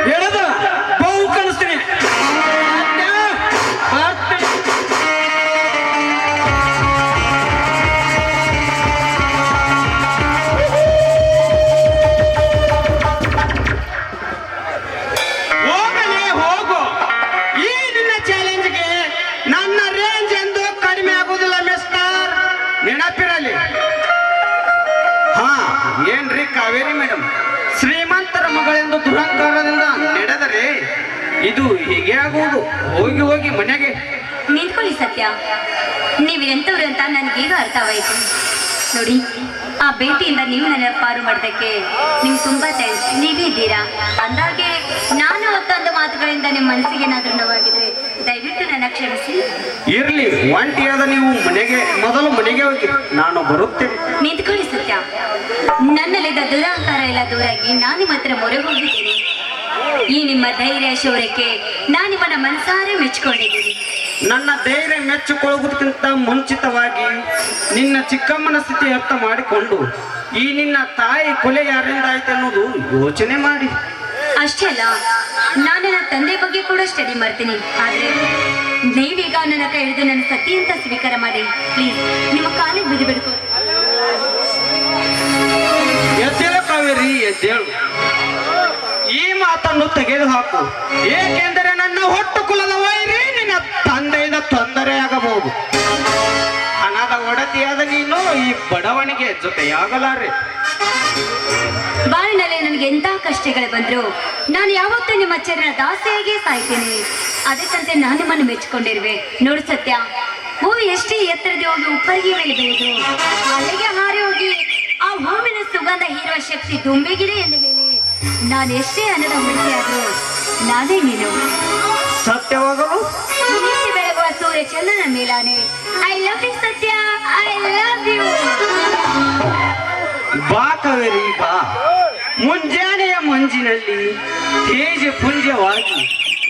ಹೇಳೋದು ಬಹು ಕಳಿಸ್ತೀನಿ. ಸತ್ಯ, ಬರ್ತೀನಿ. ಹೋಗಲೇ ಹೋಗು. ಈ ನಿನ್ನ ಚಾಲೆಂಜ್ಗೆ ನನ್ನ ರೇಂಜ್ ಎಂದು ಕಡಿಮೆ ಆಗುವುದಿಲ್ಲ ಮಿಸ್ಟರ್, ನೆನಪಿರಲಿ. ಹಾ ಏನ್ರಿ ಕಾವೇರಿ ಮೇಡಮ್, ಶ್ರೀಮಂತರ ಮಗಳೆಂದು ದುರಹಂಕಾರದಿಂದ ನಡೆದರೆ ಇದು ಹೀಗೆ ಆಗುವುದು. ಹೋಗಿ ಹೋಗಿ ಮನೆಗೆ. ನಿಂತ್ಕೊಳ್ಳಿ ಸತ್ಯ, ನೀವು ಎಂತವ್ರು ಅಂತ ನನಗೀಗ ಅರ್ಥವಾಯಿತು. ನೋಡಿ, ಆ ಭೇಟಿಯಿಂದ ನೀವು ನನ್ನ ಪಾರು ಮಾಡೋದಕ್ಕೆ ನಿಮ್ಗೆ ತುಂಬಾ ಥ್ಯಾಂಕ್ಸ್. ನೀವೇ ಇದ್ದೀರಾ ಅಂದಾಗೆ ನಾನು ಹೊತ್ತೊಂದು ಮಾತುಗಳಿಂದ ನಿಮ್ಮ ಮನಸ್ಸಿಗೆ ಏನಾದ್ರೂ ನೋವಾಗಿದ್ರೆ ದಯವಿಟ್ಟು ನನ್ನ ಕ್ಷಮಿಸಿ. ಇರ್ಲಿ, ಒಂಟಿಯಾದ ನೀವು ಮೊದಲು ಮನೆಗೆ ಹೋಗಿ, ನಾನು ಬರುತ್ತೇನೆ. ನಿಂತ್ಕೊಳ್ಳಿ ಸತ್ಯ, ನನ್ನಲ್ಲಿದ್ದ ದುರಹಂಕಾರ ಎಲ್ಲ ದೂರಾಗಿ ನಾನು ನಿಮ್ಮ ಹತ್ರ ಮೊರೆ ಹೋಗಿದ್ದೀನಿ. ಈ ನಿಮ್ಮ ಧೈರ್ಯ ಶೌರ್ಯಕ್ಕೆ ನಾನು ನಿಮ್ಮನ್ನ ಮನಸಾರೆ ಮೆಚ್ಚಿಕೊಂಡಿದ್ದೀನಿ. ನನ್ನ ಧೈರ್ಯ ಮೆಚ್ಚಿಕೊಳ್ಳುವುದಕ್ಕಿಂತ ಮುಂಚಿತವಾಗಿ ನಿನ್ನ ಚಿಕ್ಕಮ್ಮನ ಸ್ಥಿತಿ ಅರ್ಥ ಮಾಡಿಕೊಂಡು ಈ ನಿನ್ನ ತಾಯಿ ಕೊಲೆ ಯಾರಿಂದ ಆಯ್ತು ಅನ್ನೋದು ಯೋಚನೆ ಮಾಡಿ. ಅಷ್ಟೇ ಅಲ್ಲ, ನಾನು ನನ್ನ ತಂದೆ ಬಗ್ಗೆ ಕೂಡ ಸ್ಟಡಿ ಮಾಡ್ತೀನಿ. ಆದ್ರೆ ನೀವೀಗ ನನ್ನ ಕೈ ಹಿಡಿದು ನನ್ನ ಸತಿ ಅಂತ ಸ್ವೀಕಾರ ಮಾಡಿ ಪ್ಲೀಸ್. ನಿಮ್ಮ ಕಾಲಿಗೆ ಬಿದ್ದು ಬಿಡ್ಕೊ. ಎದ್ದೇಳು ಕಾವೇರಿ, ಎದ್ದೇಳು. ಈ ಮಾತನ್ನು ತೆಗೆದುಹಾಕು, ಏಕೆಂದರೆ ನನ್ನ ಹೊಟ್ಟು ಕುಲದ ವೈರಿ ನಿನ್ನ ತಂದೆಯಿಂದ ತೊಂದರೆಯಾಗಬಹುದು. ಹಣದ ಒಡತಿಯಾದ ನೀನು ಈ ಬಡವನಿಗೆ ಜೊತೆಯಾಗಲಾರೆ. ಬಾಳಿನಲ್ಲಿ ನನಗೆ ಎಂಥ ಕಷ್ಟಗಳು ಬಂದ್ರು ನಾನು ಯಾವತ್ತೂ ನಿಮ್ಮ ಚರಣ ದಾಸೆಯಾಗಿ ಸಾಯ್ತೇನೆ. ಅದಕ್ಕಂತೆ ನಾನು ನಿಮ್ಮನ್ನು ಮೆಚ್ಚಿಕೊಂಡಿರುವೆ. ನೋಡು ಸತ್ಯ, ಹೂವು ಎಷ್ಟೇ ಎತ್ತರದೆ ಹೋಗಿ ಉಪ್ಪರಿಗೆ ಮೇಲೆ ಬೆಳೆದು ಅಲ್ಲಿಗೆ ಹಾರಿ ಹೋಗಿ ಆ ಹೂವಿನ ಸುಗಂಧ ಹೀರುವ ಶಕ್ತಿ ದುಂಬೆಗಿದೆ ಎಂದ ಮೇಲೆ ನಾನು ಎಷ್ಟೇ ಅನ್ನದ ಹುಡುಗಿಯಾದ್ರು ನಾನೇ ನೀನು. ಸತ್ಯವಾಗಲು ನಿತ್ಯ ಬೆಳಗುವ ಸೂರ್ಯ ಚಂದ್ರನ ಮೇಲಾನೆ. ಐ ಲವ್ ಯು ಸತ್ಯ, ಐ ಲವ್ ಯು. ಬಾ ಕಾವೇರಿ ಬಾ. ಮುಂಜಾನೆಯ ಮಂಜಿನಲ್ಲಿ ತೇಜ ಪುಂಜವಾಗಿ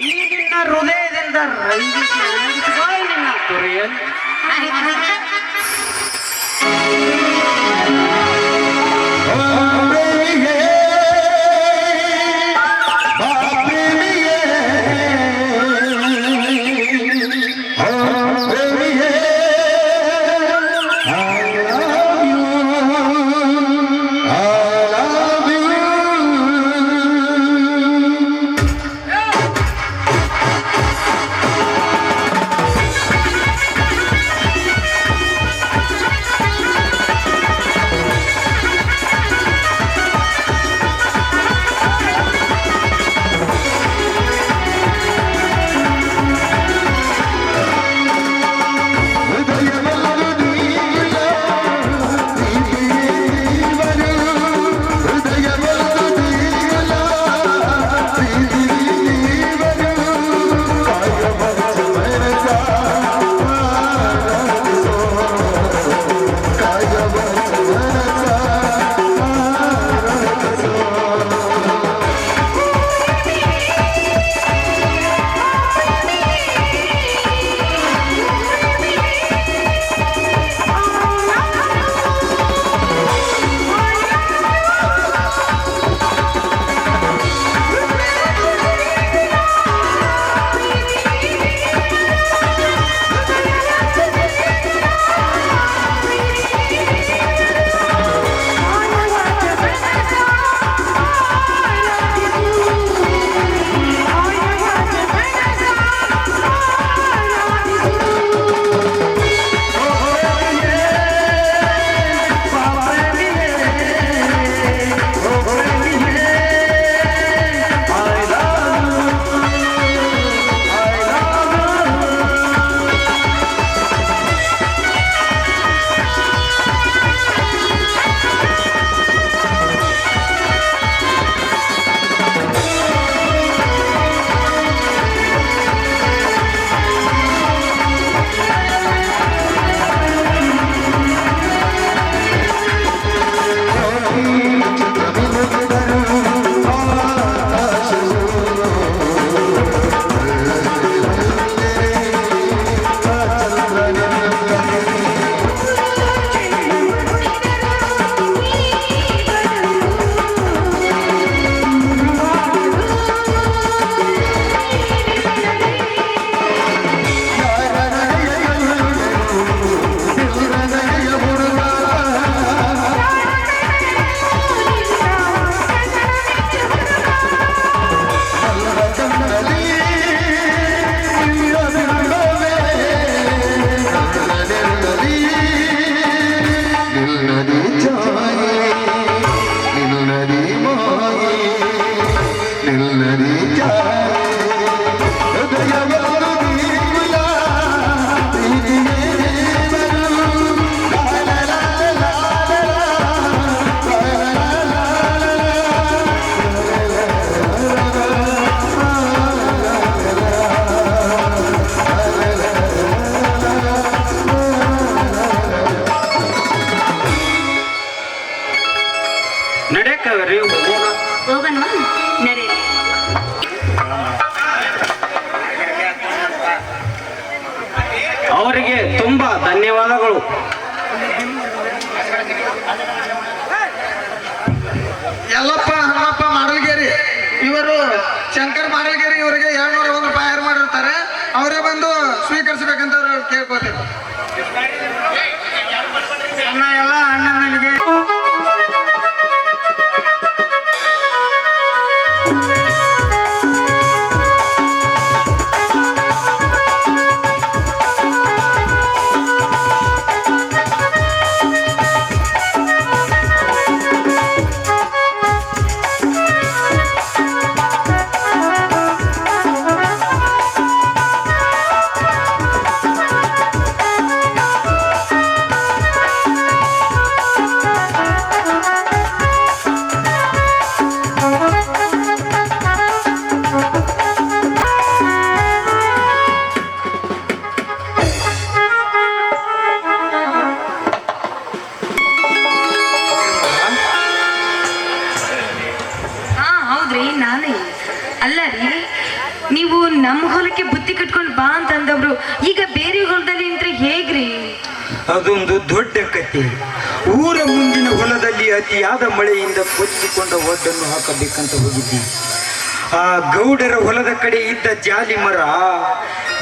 ಈ ನಿನ್ನ ಹೃದಯದಿಂದ ರಂಜಿಸಿ ಬಾ ನಿನ್ನ ದೊರೆಯಲ್ಲಿ. ತಗೊಳ್ಳು. ಯಲ್ಲಪ್ಪ ಹನುಮಪ್ಪ ಮಾಡಲ್ಗೇರಿ ಇವರು ಶಂಕರ್ ಮಾಡಲ್ಗೇರಿ ಇವರಿಗೆ 201 ರೂಪಾಯಿ ಹೈರ್ ಮಾಡಿರ್ತಾರೆ. ಅವರೇ ಬಂದು ಸ್ವೀಕರಿಸಬೇಕಂತ ಅವ್ರು ಕೇಳ್ಕೊತಾರೆ. ಅಣ್ಣ ಎಲ್ಲ ಅಣ್ಣನಿಗೆ ಹಾ ಹೌದ್ರಿ ನಾನೇ. ಅಲ್ಲ ರೀ, ನೀವು ನಮ್ಮ ಹೊಲಕ್ಕೆ ಬುತ್ತಿ ಕಟ್ಕೊಂಡು ಬಾ ಅಂತಂದವ್ರು ಈಗ ಬೇರೆ ಹೊಲದಲ್ಲಿ ನಿಂತ್ರೆ ಹೇಗ್ರಿ? ಅದೊಂದು ದೊಡ್ಡ ಕತೆ. ಊರ ಮುಂದಿನ ಹೊಲದಲ್ಲಿ ಅತಿಯಾದ ಮಳೆಯಿಂದ ಕೊಚ್ಚಿಕೊಂಡ ಒಡ್ಡನ್ನು ಹಾಕಬೇಕಂತ ಹೋಗಿದ್ದಿ. ಆ ಗೌಡರ ಹೊಲದ ಕಡೆ ಇದ್ದ ಜಾಲಿ ಮರ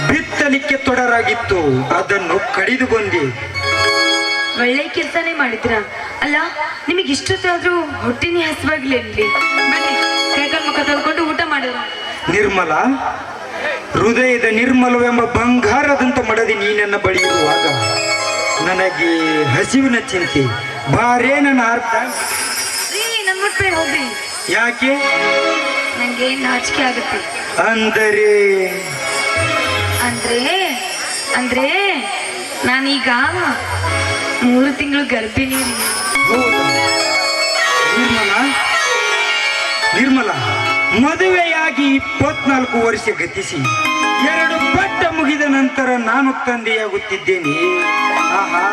ಬಿತ್ತಲಿಕ್ಕೆ ತೊಡರಾಗಿತ್ತು. ಅದನ್ನು ಕಡಿದು ಬಂದೆ. ಒಳ್ಳೆ ಕೆಲಸನೇ ಮಾಡಿದ್ರ. ಅಲ್ಲ, ನಿಮಗೆ ಇಷ್ಟೊತ್ತಾದ್ರೂ ಹೊಟ್ಟೆನೇ ಹಸಿವಾಗ್ಲಿರ್ಲಿ. ಬನ್ನಿ, ಕೈಕಾಲು ಮುಖ ತೊಳ್ಕೊಂಡು ಊಟ ಮಾಡಿದ್ರು. ನಿರ್ಮಲ, ಹೃದಯದ ನಿರ್ಮಲವೆಂಬ ಬಂಗಾರದಂತ ಮಡದಿ ನೀನನ್ನ ಬಳಿ ಇರುವಾಗ ನನಗೆ ಹಸಿವಿನ ಚಿಂತೆ. ಬಾರೇ ನನ್ನ ಅರ್ಥ. ರೀ, ನನ್ ಮುಟ್ಬೇಡ ಹೋಗ್ರಿ. ಯಾಕೆ? ನಂಗೆ ನಾಚಿಕೆ ಆಗುತ್ತೆ. ಅಂದರೆ ಅಂದ್ರೆ ಅಂದ್ರೆ ನಾನೀಗ 3 ತಿಂಗಳು ಗರ್ಭಿಣಿ ರೀ. ಹೌದಾ? ನಿರ್ಮಲ, ನಿರ್ಮಲ, ಮದುವೆಯಾಗಿ 24 ವರ್ಷ ಗತಿಸಿ 2 ಪಟ್ಟ ಮುಗಿದ ನಂತರ ನಾನು ತಂದೆಯಾಗುತ್ತಿದ್ದೇನೆ. ಆಹಾ,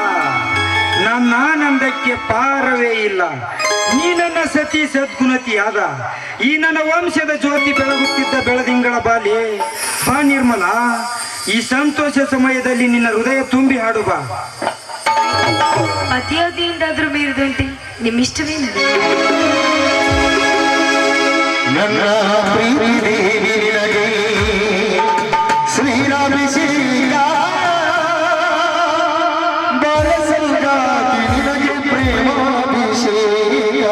ನನ್ನ ಆನಂದಕ್ಕೆ ಪಾರವೇ ಇಲ್ಲ. ನೀ ನನ್ನ ಸತಿ ಸದ್ಗುಣತಿಯಾದ ಈ ನನ್ನ ವಂಶದ ಜ್ಯೋತಿ ಬೆಳಗುತ್ತಿದ್ದ ಬೆಳದಿಂಗಳ ಬಾಲೆ. ಬಾ ನಿರ್ಮಲ, ಈ ಸಂತೋಷ ಸಮಯದಲ್ಲಿ ನಿನ್ನ ಹೃದಯ ತುಂಬಿ ಹಾಡು ಬಾ. ಪತಿಯಾದಿಯಿಂದಾದ್ರೂ ಮೀರಿದಂತೆ ನಿಮ್ಮಿಷ್ಟವೇನು? ನನ್ನ ಪ್ರೀತಿ ದೇವಿ ನಿನಗೆ ಶ್ರೀರಾಮಿಸಿದ ಬರಸಲ್ಗಾತಿ ನಿನಗೆ ಪ್ರೇಮಾಭಿಷೇಕ.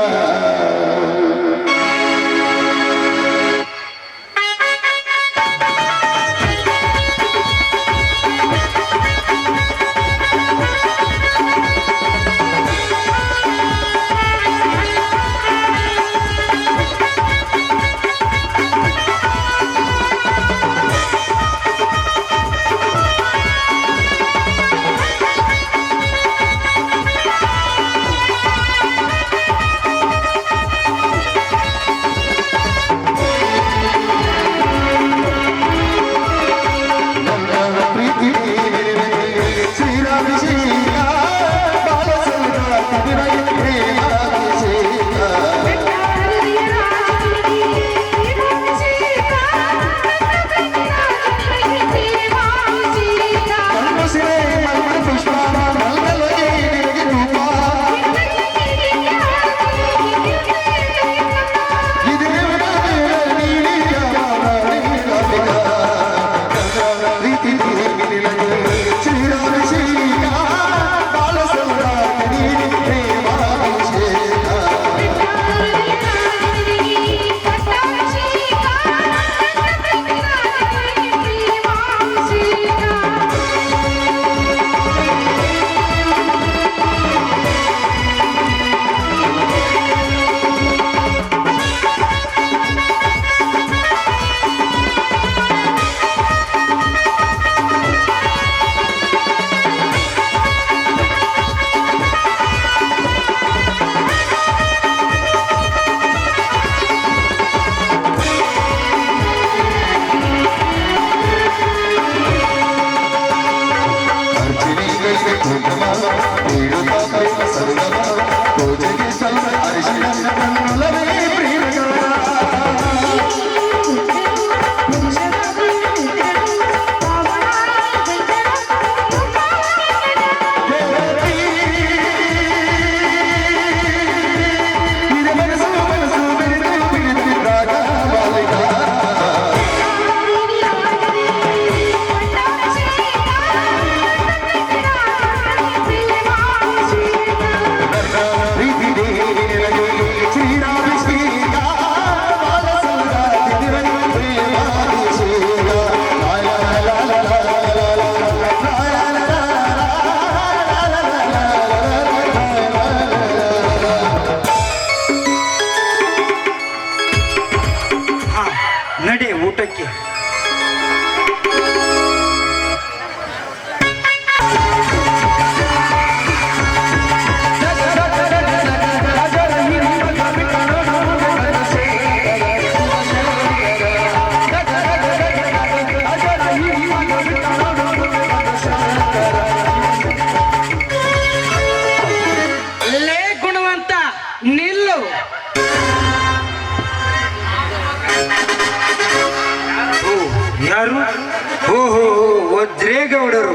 ವಜ್ರೇಗೌಡರು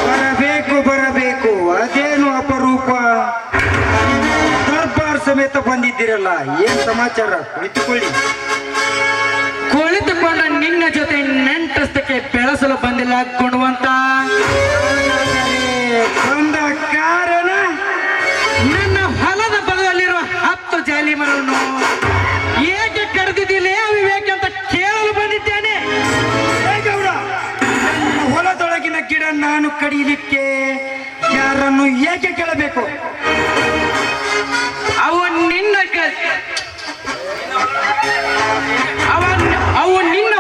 ಬರಬೇಕು ಬರಬೇಕು, ಅದೇನು ಅಪರೂಪ, ದರ್ಬಾರ್ ಸಮೇತ ಬಂದಿದ್ದೀರಲ್ಲ, ಏನ್ ಸಮಾಚಾರ? ಕುಳಿತುಕೊಳ್ಳಿ. ಕುಳಿತುಕೊಂಡ ನಿನ್ನ ಜೊತೆ ನೆಂಟಸ್ತಕ್ಕೆ ಬೆಳೆಸಲು ಬಂದಿಲ್ಲ ಗುಣವಂತ. ಬಂದ ಕಾರಣ ನನ್ನ ಹೊಲದ ಬದಲಿರುವ 10 ಜಾಲಿ ಮರವನ್ನು ಏಕೆ ಕರೆದಿದ್ದಿಲ್ಲ ವಿವೇಕ್ ಅಂತ ಕೇಳಲು ಬಂದಿದ್ದೇನೆ. ಗೌಡ, ನನ್ನ ಹೊಲದೊಳಗಿನ ಗಿಡ ನಾನು ಕಡಿಲಿಕ್ಕೆ ಯಾರನ್ನು ಏಕೆ ಕೇಳಬೇಕು? ಅವು ನಿನ್ನ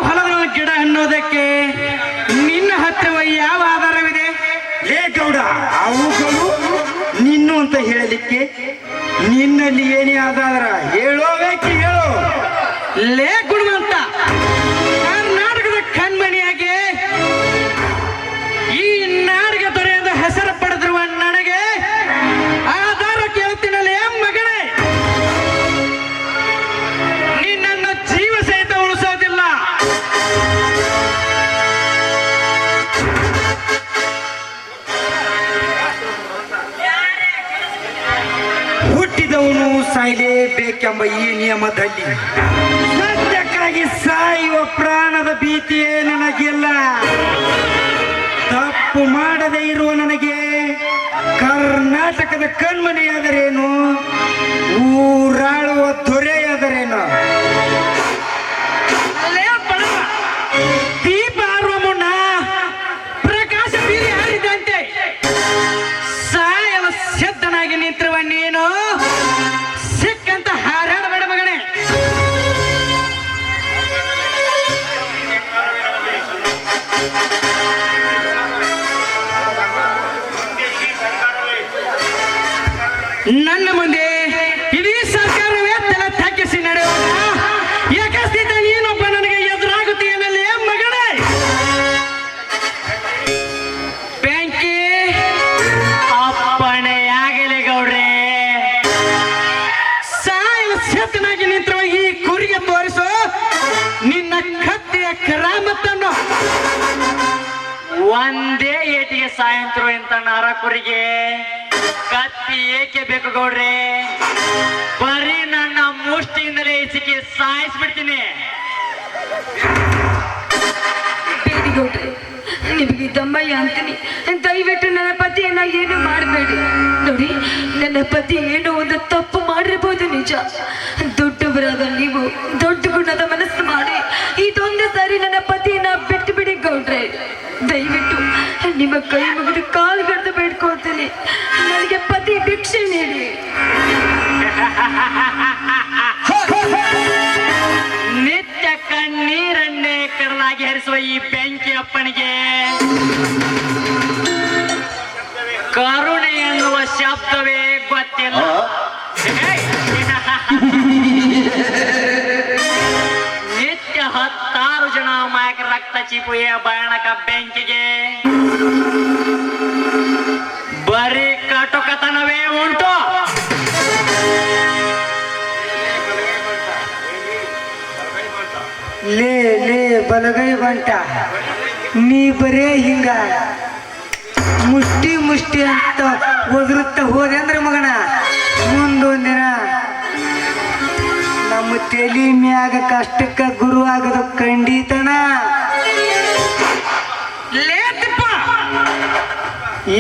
ಹೊಲದ ಗಿಡ ಅನ್ನೋದಕ್ಕೆ ನಿನ್ನ ಹತ್ತಿರ ಯಾವ ಆಧಾರವಿದೆ? ಲೇ ಗೌಡ, ಅವುಗಳು ನಿನ್ನು ಅಂತ ಹೇಳಲಿಕ್ಕೆ ನಿನ್ನಲ್ಲಿ ಏನೇ ಆಧಾರ ಹೇಳೋಬೇಕೆ? ಹೇಳೋ. ಲೇ ಗುಣವಂತ, ಕರ್ನಾಟಕದ ಕಣ್ಮಣಿಯಾಗಿ ಈ ನಾಡಿಗೆ ದೊರೆಯದ ಹೆಸರು ಪಡೆದಿರುವ ನನಗೆ ಆಧಾರ ಕೇಳುತ್ತೀನಲ್ಲೇ ಮಗಳೇ. ನಿನ್ನನ್ನು ಜೀವ ಸಹಿತ ಉಳಿಸೋದಿಲ್ಲ. ಹುಟ್ಟಿದವನು ಸಾಯಲೇಬೇಕೆಂಬ ಈ ನಿಯಮದಲ್ಲಿ ಸತ್ಯಕ್ಕಾಗಿ ಸಾಯುವ ಪ್ರಾಣದ ಭೀತಿಯೇ ನನಗಿಲ್ಲ. ತಪ್ಪು ಮಾಡದೇ ಇರುವ ನನಗೆ ಕರ್ನಾಟಕದ ಕಣ್ಮನೆಯಾದರೇನು, ಊರಾಳುವ ದೊರೆಯಾದರೇನು? ಲೇ ಬಡವ, ದೀಪ ಹಾರುವ ಮುನ್ನ ಪ್ರಕಾಶ ಬೀರಿ ಹಾರಿದಂತೆ ಸಾಯಲು ಸಿದ್ಧನಾಗಿ ನಿಂತಿರುವ ನೀನು ಸಿಕ್ಕಂತ ಹಾರಾಡಬೇಡ ಮಗನೇ. ನನ್ನ ಮುಂದೆ ಇಡೀ ಸರ್ಕಾರವೇ ತಲೆ ತಗ್ಗಿಸಿ ನಡೆಯುವಾಗ ಏಕಸ್ಥಿತ ನೀನೊಬ್ಬ ನನಗೆ ಎದುರಾಗುತ್ತೀಯನಲ್ಲೇ ಮಗಳೇ. ಬೆಂಕಿ ಅಪ್ಪಣೆಯಾಗಲಿ ಗೌಡ್ರೆ. ಸಾಯಲು ಸಿದ್ಧನಾಗಿ ನಿಂತಿರುವ ಈ ಕುರಿಗೆ ತೋರಿಸು ನಿನ್ನ ಕತ್ತಿಯ ಕರಾಮತ್ತನ್ನು. ಒಂದೇ ಏಟಿಗೆ ಸಾಯಂತ್ರು ಅಂತ ನಾರ ಕುರಿಗೆ ಕತ್ತಿ ಏಕೆ ಬೇಕು ಗೌಡ್ರೆ? ಬರೀ ನನ್ನ ಮುಷ್ಟಿಯಿಂದಲೇ ಇಸಿಕೆ ಸಾಯಿಸ್ಬಿಡ್ತೀನಿ. ಬೇಡಿಗೌಡ್ರೆ, ನಿಮಗೆ ದಮ್ಮಯ್ಯ ಅಂತೀನಿ, ದಯವಿಟ್ಟು ನನ್ನ ಪತಿಯನ್ನ ಏನು ಮಾಡಬೇಡಿ. ನೋಡಿ, ನನ್ನ ಪತಿ ಏನೋ ಒಂದು ತಪ್ಪು ಮಾಡಿರ್ಬೋದು ನಿಜ. ದೊಡ್ಡವರಾದ ನೀವು ದೊಡ್ಡ ಗುಣದ ಮನಸ್ಸು ಮಾಡಿ ಇದೊಂದು ಸಾರಿ ನನ್ನ ಪತಿಯನ್ನ ಬಿಟ್ಟು ಬಿಡಿ ಗೌಡ್ರೆ. ದಯವಿಟ್ಟು ನಿಮ್ಮ ಕೈ ಮುಗಿದು ಕಾಲುಗಡ್ದು ಬೇಡ್ಕೊಳ್ತೀನಿ, ನನಗೆ ಪತಿ ಭಿಕ್ಷೆ ನೀಡಿ. ನಿತ್ಯ ಕಣ್ಣೀರನ್ನೇ ಕರಲಾಗಿ ಹರಿಸುವ ಈ ಬೆಂಕಿ ಅಪ್ಪನಿಗೆ ಕರುಣೆ ಎನ್ನುವ ಶಬ್ದವೇ ಗೊತ್ತಿಲ್ಲ. ನಿತ್ಯ 10 ಜನ ಅಮಾಯಕ ರಕ್ತ ಚಿಪುಯ ಭಯಾನಕ ಬೆಂಕಿಗೆ ಬರೀ ಕಟುಕತನವೇ ಉಂಟು. ಲೇ ಲೇ ಬಲಗೈ ಬಂಟ, ನೀ ಬರೇ ಹಿಂಗ ಮುಷ್ಟಿ ಮುಷ್ಟಿ ಅಂತ ಒದರುತ್ತ ಹೋದೆ ಅಂದ್ರೆ ಮಗನ, ಮುಂದೊಂದಿನ ನಮ್ಮ ತಲಿ ಮ್ಯಾಗ ಕಷ್ಟಕ್ಕ ಗುರು ಆಗದು ಖಂಡಿತನ. ಲೇತಪ್ಪ,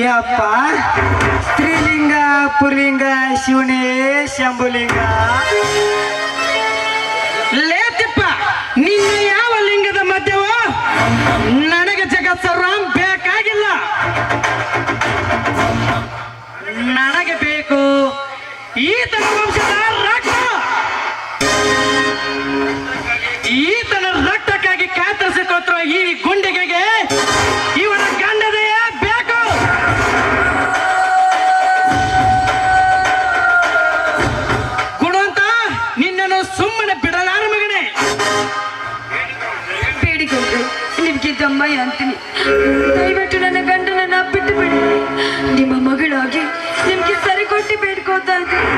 ಯಪ್ಪ, ಸ್ತ್ರೀಲಿಂಗ ಪುಲ್ಲಿಂಗ ಶಿವನೇ ಶಂಭುಲಿಂಗ. ಲೇತಿಪ್ಪ, ನಿನ್ನ ಯಾವ ಲಿಂಗದ ಮಧ್ಯವೋ ನನಗೆ ಜಗತ್ಸರಾಮ್ ಬೇಕಾಗಿಲ್ಲ. ನನಗೆ ಬೇಕು ಈತನ ವಂಶದ ರಕ್ತ. ಈತನ ರಕ್ತಕ್ಕಾಗಿ ಕಾತರಿಸಿಕೊಟ್ಟಿರುವ ಈ ಗುಂಡಿಗೆಗೆ ಇವನ ಗಂಡದೆಯೇ ಬೇಕು. ಗುಣವಂತ, ನಿನ್ನನ್ನು ಸುಮ್ಮನೆ ಬಿಡಲಾರ ಮಗನೇ. ಬೇಡಿಗೌಡ್ರೆ, ನಿಮ್ಗೆ ದಮ್ಮಯ್ಯ ಅಂತೀನಿ, ದಯವಿಟ್ಟು ನನ್ನ ಗಂಡನನ್ನ ಬಿಟ್ಟು ಬಿಡಿ. ನಿಮ್ಮ ಮಗಳಾಗಿ ನಿಮ್ಗೆ ಸರಿ ಕೊಟ್ಟು ಬೇಡ್ಕೋತಾ ಇದ್ದೀನಿ,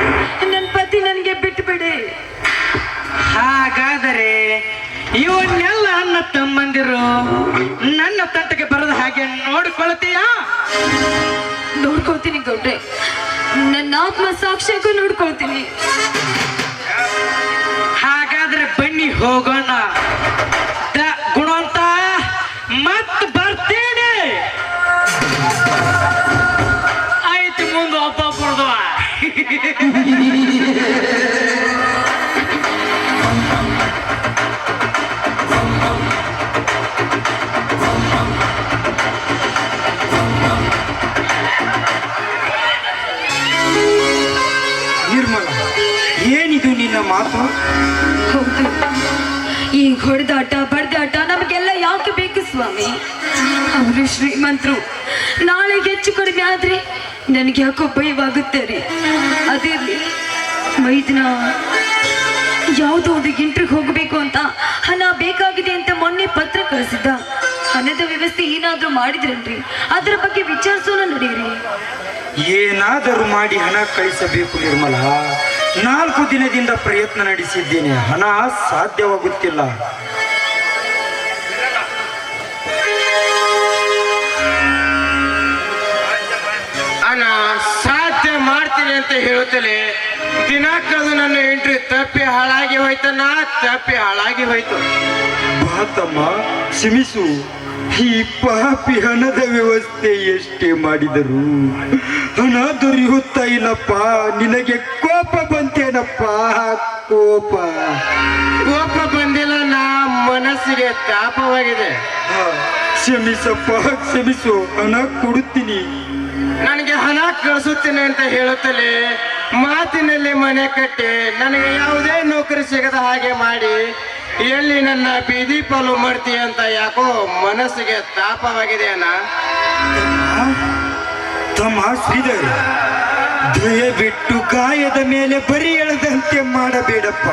ನನ್ನ ಪತಿ ನನಗೆ ಬಿಟ್ಟು ಬಿಡಿ. ಹಾಗಾದರೆ ಇವನ್ನೆಲ್ಲ ಅಣ್ಣ ತಮ್ಮಂದಿರು ನನ್ನ ತಟ್ಟಕ್ಕೆ ಬರದ ಹಾಗೆ ನೋಡ್ಕೊಳ್ತೀನಿ ಗೌಡ್ರೆ, ನನ್ನ ಆತ್ಮ ಸಾಕ್ಷ್ಯಕ್ಕೂ ನೋಡ್ಕೊಳ್ತೀನಿ. ಹಾಗಾದ್ರೆ ಬನ್ನಿ ಹೋಗೋಣ. ಗುಣವಂತ ಮತ್ ಬರ್ತೀನಿ. ಆಯ್ತು, ಮುಂದೆ ಒಬ್ಬ ಕೊಡ್ದುವ. ನಿರ್ಮಲ, ಏನಿದು ನಿನ್ನ ಮಾತು? ಹೌದು, ಈ ಹೊಡೆದಾಟ ಬಡ್ದಾಟ ನಮಗೆಲ್ಲ ಯಾಕೆ ಬೇಕು ಸ್ವಾಮಿ? ಅವರು ಶ್ರೀಮಂತರು, ನಾಳೆ ಹೆಚ್ಚು ಕಡಿಮೆ ಆದ್ರೆ ನನಗೆ ಯಾಕೋ ಭಯವಾಗುತ್ತೆ ರೀ. ಅದಿರ್ಲಿ, ಮೈದನ ಯಾವುದೋ ಒಂದು ಇಂಟ್ರಿಗೆ ಹೋಗಬೇಕು ಅಂತ ಹಣ ಬೇಕಾಗಿದೆ ಅಂತ ಮೊನ್ನೆ ಪತ್ರ ಕಳಿಸಿದ್ದ. ಹಣದ ವ್ಯವಸ್ಥೆ ಏನಾದ್ರೂ ಮಾಡಿದ್ರನ್ರಿ? ಅದರ ಬಗ್ಗೆ ವಿಚಾರಿಸೋಣ ನಡೀರಿ. ಏನಾದರೂ ಮಾಡಿ ಹಣ ಕಳಿಸಬೇಕು ನಿರ್ಮಲ. 4 ದಿನದಿಂದ ಪ್ರಯತ್ನ ನಡೆಸಿದ್ದೇನೆ, ಹಣ ಸಾಧ್ಯವಾಗುತ್ತಿಲ್ಲ. ಅಣ್ಣ, ಸಾಧ್ಯ ಮಾಡ್ತೀನಿ ಅಂತ ಹೇಳುತ್ತಲೇ ದಿನ ಕಳೆದು ನನ್ನ ಎಂಟ್ರಿ ತಪ್ಪಿ ಹಾಳಾಗಿ ಹೋಯ್ತಣ್ಣ, ತಪ್ಪಿ ಹಾಳಾಗಿ ಹೋಯ್ತು. ಬಾತಮ್ಮ, ಕ್ಷಮಿಸು. ಈ ಪಾಪಿ ಹಣದ ವ್ಯವಸ್ಥೆ ಎಷ್ಟೇ ಮಾಡಿದರು ಹಣ ದೊರೆಯುತ್ತಾ ಇಲ್ಲಪ್ಪ. ನಿನಗೆ ಕೋಪ ಬಂತೇನಪ್ಪ? ಕೋಪ ಬಂದಿಲ್ಲ, ನಾ ಮನಸ್ಸಿಗೆ ತಾಪವಾಗಿದೆ. ಕ್ಷಮಿಸಪ್ಪ, ಕ್ಷಮಿಸು. ಹಣ ಕೊಡುತ್ತೀನಿ. ನನಗೆ ಹಣ ಕಳಿಸುತ್ತೇನೆ ಅಂತ ಹೇಳುತ್ತಲೇ ಮಾತಿನಲ್ಲಿ ಮನೆ ಕಟ್ಟಿ ನನಗೆ ಯಾವುದೇ ನೌಕರಿ ಸಿಗದ ಹಾಗೆ ಮಾಡಿ ಎಲ್ಲಿ ನನ್ನ ಬೀದಿ ಪಾಲು ಮಾಡ್ತೀಯ ಅಂತ ಯಾಕೋ ಮನಸ್ಸಿಗೆ ತಾಪವಾಗಿದೆ ಅಣ್ಣ. ತಮ್ಮ ಶ್ರೀಧರ್, ದಯವಿಟ್ಟು ಗಾಯದ ಮೇಲೆ ಬರಿ ಎಳೆದಂತೆ ಮಾಡಬೇಡಪ್ಪ.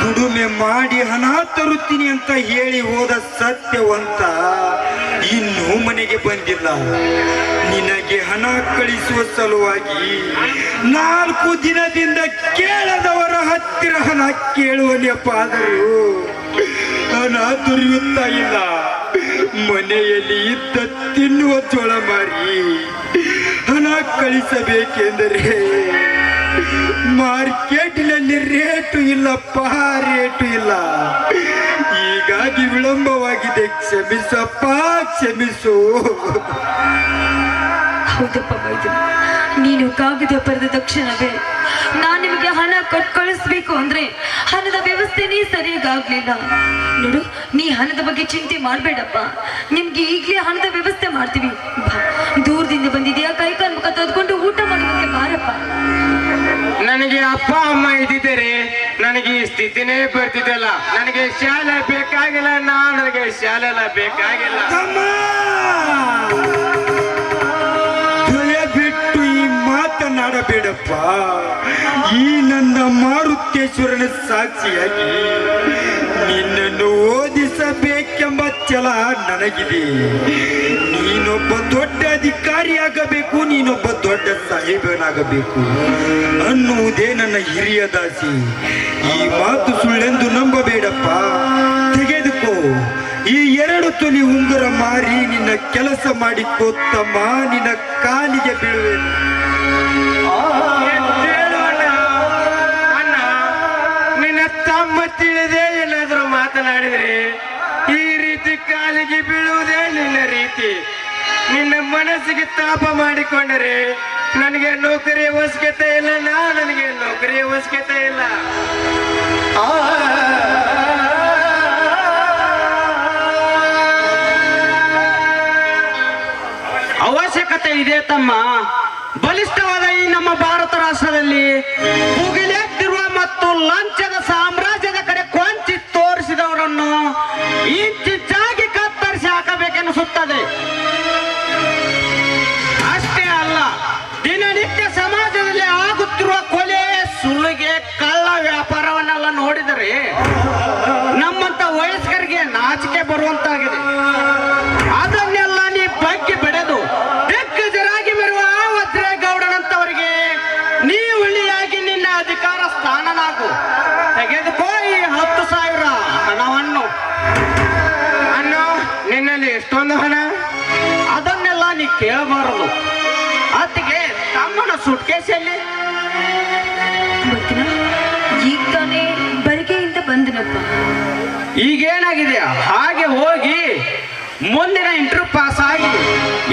ದುಡಿಮೆ ಮಾಡಿ ಹಣ ತರುತ್ತೀನಿ ಅಂತ ಹೇಳಿ ಹೋದ ಸತ್ಯವಂತ ಇನ್ನೂ ಮನೆಗೆ ಬಂದಿಲ್ಲ. ನಿನಗೆ ಹಣ ಕಳಿಸುವ ಸಲುವಾಗಿ 4 ದಿನದಿಂದ ಕೇಳದವರ ಹತ್ತಿರ ಹಣ ಕೇಳುವನೆಪ್ಪಾದರೂ ಹಣ ದೊರೆಯುತ್ತಾ ಇಲ್ಲ. ಮನೆಯಲ್ಲಿ ಇದ್ದ ತಿನ್ನುವ ಜೋಳ ಮಾರಿ ಹಣ ಕಳಿಸಬೇಕೆಂದರೆ ಮಾರ್ಕೆಟ್ನಲ್ಲಿ ರೇಟು ಇಲ್ಲಪ್ಪ, ರೇಟು ಇಲ್ಲ. ಹೀಗಾಗಿ ವಿಳಂಬವಾಗಿದೆ. ಕ್ಷಮಿಸಪ್ಪ, ಕ್ಷಮಿಸು. ಹೌದಪ್ಪ ವೈದ್ಯ, ನೀನು ಕಾಗದ ಬರೆದ ತಕ್ಷಣವೇ ನಾನು ನಿಮಗೆ ಹಣ ಕೊಟ್ಟು ಕಳಿಸ್ಬೇಕು ಅಂದ್ರೆ ಹಣದ ವ್ಯವಸ್ಥೆನೇ ಸರಿಯಾಗ್ಲಿಲ್ಲ. ನೋಡು, ನೀ ಹಣದ ಬಗ್ಗೆ ಚಿಂತೆ ಮಾಡಬೇಡಪ್ಪ. ನಿಮ್ಗೆ ಈಗಲೇ ಹಣದ ವ್ಯವಸ್ಥೆ ಮಾಡ್ತೀವಿ. ಬಾ, ದೂರದಿಂದ ಬಂದಿದ್ಯಾ, ಕೈ ಕಾಲು ಮುಖ ತೆಗೆದುಕೊಂಡು ಊಟ ಮಾಡೋದಕ್ಕೆ ಬಾರಪ್ಪ. ನನಗೆ ಅಪ್ಪ ಅಮ್ಮ ಇದ್ದಿದ್ದಾರೆ, ನನಗೆ ಈ ಸ್ಥಿತಿನೇ ಬರ್ತಿದ್ದಲ್ಲ. ನನಗೆ ಶಾಲೆ ಬೇಕಾಗಿಲ್ಲ, ನನಗೆ ಶಾಲೆ ಎಲ್ಲ ಬೇಕಾಗಿಲ್ಲ. ದಯವಿಟ್ಟು ಈ ಮಾತನಾಡಬೇಡಪ್ಪ. ಈ ನನ್ನ ಮಾರುತೇಶ್ವರನ ಸಾಕ್ಷಿಯಾಗಿ ನಿನ್ನನ್ನು ಓದಿಸಬೇಕೆಂಬ ಛಲ ನನಗಿದೆ. ನೀನೊಬ್ಬ ದೊಡ್ಡ ಅಧಿಕಾರಿಯಾಗಬೇಕು, ನೀನೊಬ್ಬ ದೊಡ್ಡ ಸಾಹೇಬನಾಗಬೇಕು ಅನ್ನುವುದೇ ನನ್ನ ಹಿರಿಯ ದಾಸಿ. ಈ ಮಾತು ಸುಳ್ಳೆಂದು ನಂಬಬೇಡಪ್ಪ. ತೆಗೆದುಕೋ ಈ 2 ತೊಲಿ ಉಂಗುರ ಮಾರಿ ನಿನ್ನ ಕೆಲಸ ಮಾಡಿಕೊತ್ತಮ್ಮ, ನಿನ್ನ ಕಾಲಿಗೆ ಬೀಳುವೆ. ಅಣ್ಣ, ನಿನ್ನ ತಮ್ಮ ತಿಳಿದೇ ಏನಾದರೂ ಮಾತನಾಡಿದ್ರೆ ಈ ರೀತಿ ಕಾಲಿಗೆ ಬೀಳುವುದೇ ನಿನ್ನ ರೀತಿ. ನಿನ್ನ ಮನಸ್ಸಿಗೆ ತಾಪ ಮಾಡಿಕೊಂಡರೆ ನನಗೆ ನೌಕರಿಯ ಅವಶ್ಯಕತೆ ಇಲ್ಲ, ನನಗೆ ನೌಕರಿಯ ಅವಶ್ಯಕತೆ ಇಲ್ಲ. ಅವಶ್ಯಕತೆ ಇದೆ ತಮ್ಮ. ಬಲಿಷ್ಠವಾದ ಈ ನಮ್ಮ ಭಾರತ ರಾಷ್ಟ್ರದಲ್ಲಿ ಭುಗಿಲೆದ್ದಿರುವ ಮತ್ತು ಲಂಚದ ಸಾಮ್ರಾಜ್ಯದ ಕಡೆ ಕೊಂಚಿ ತೋರಿಸಿದವರನ್ನು ಇಂಚಿಂಚಾಗಿ ಕತ್ತರಿಸಿ ಹಾಕಬೇಕೆನಿಸುತ್ತದೆ. ಅಷ್ಟೇ ಅಲ್ಲ, ದಿನನಿತ್ಯ ಸಮಾಜದಲ್ಲಿ ಆಗುತ್ತಿರುವ ಕೊಲೆ, ಸುಲಿಗೆ, ಕಳ್ಳ ವ್ಯಾಪಾರವನ್ನೆಲ್ಲ ನೋಡಿದರೆ ನಮ್ಮಂತ ವಯಸ್ಕರಿಗೆ ನಾಚಿಕೆ ಬರುವಂತಾಗಿದೆ. ಅದನ್ನೆಲ್ಲ ನೀ ಬಗ್ಗೆ ಬೆಳೆದು ದಿಗ್ಗಜರಾಗಿ ಮೆರುವ ವಜ್ರೇಗೌಡನಂತವರಿಗೆ ನೀ ಉಳಿಯಾಗಿ ನಿನ್ನ ಅಧಿಕಾರ ಸ್ಥಾನನಾಗು. ತೆಗೆದುಕೋ ಈ 10,000 ಹಣವನ್ನು. ಅಣ್ಣ, ನಿನ್ನಲ್ಲಿ ಎಷ್ಟೊಂದು ಹಣ? ಅದನ್ನೆಲ್ಲ ನೀ ಕೇಳಬಾರದು. ಸೂಟ್ ಕೇಸ್ ಎಲ್ಲಿ? ಗೊತ್ತಿನ ಈಗ ತಾನೇ ಬರಿಗೆಯಿಂದ ಬಂದನಪ್ಪ. ಈಗೇನಾಗಿದೆ? ಹಾಗೆ ಹೋಗಿ ಮುಂದಿನ ಇಂಟರ್ವ್ಯೂ ಪಾಸ್ ಆಗಿ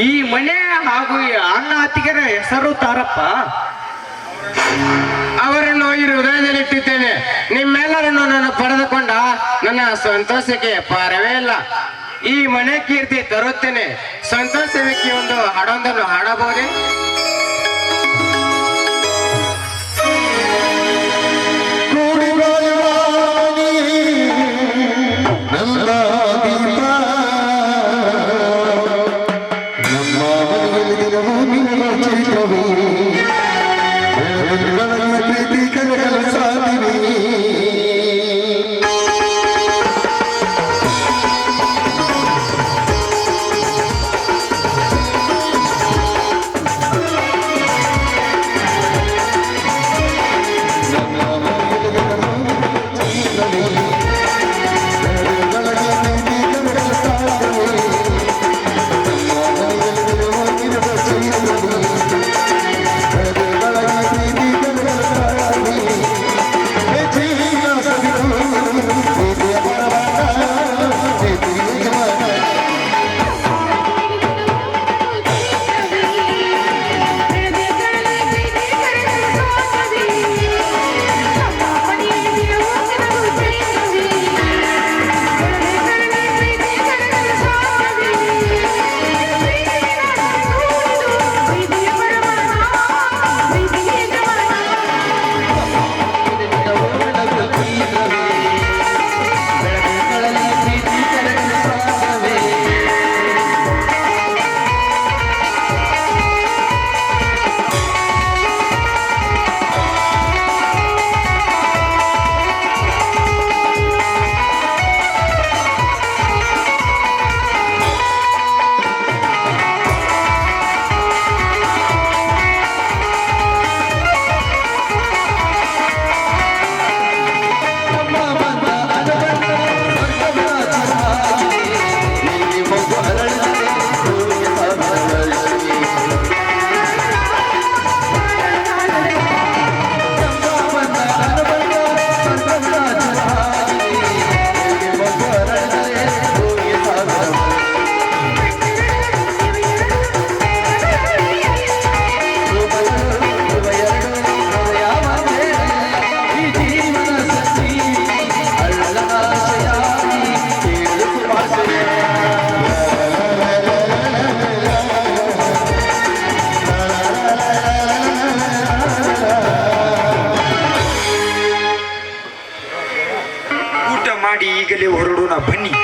ಈ ಮನೆ ಹಾಗೂ ಈ ಅಣ್ಣ ಅತ್ತಿಗೆರ ಹೆಸರು ತಾರಪ್ಪ. ಅವರನ್ನು ಈ ಹೃದಯದಲ್ಲಿಟ್ಟಿದ್ದೇನೆ. ನಿಮ್ಮೆಲ್ಲರನ್ನು ನಾನು ಪಡೆದುಕೊಂಡ ನನ್ನ ಸಂತೋಷಕ್ಕೆ ಪಾರವೇ ಇಲ್ಲ. ಈ ಮನೆ ಕೀರ್ತಿ ತರುತ್ತೇನೆ. ಸಂತೋಷಕ್ಕೆ ಒಂದು ಹಾಡೊಂದನ್ನು ಹಾಡಬಹುದೇ? ಊಟ ಮಾಡಿ ಈಗಲೇ ಹೊರಡೋಣ ಬನ್ನಿ.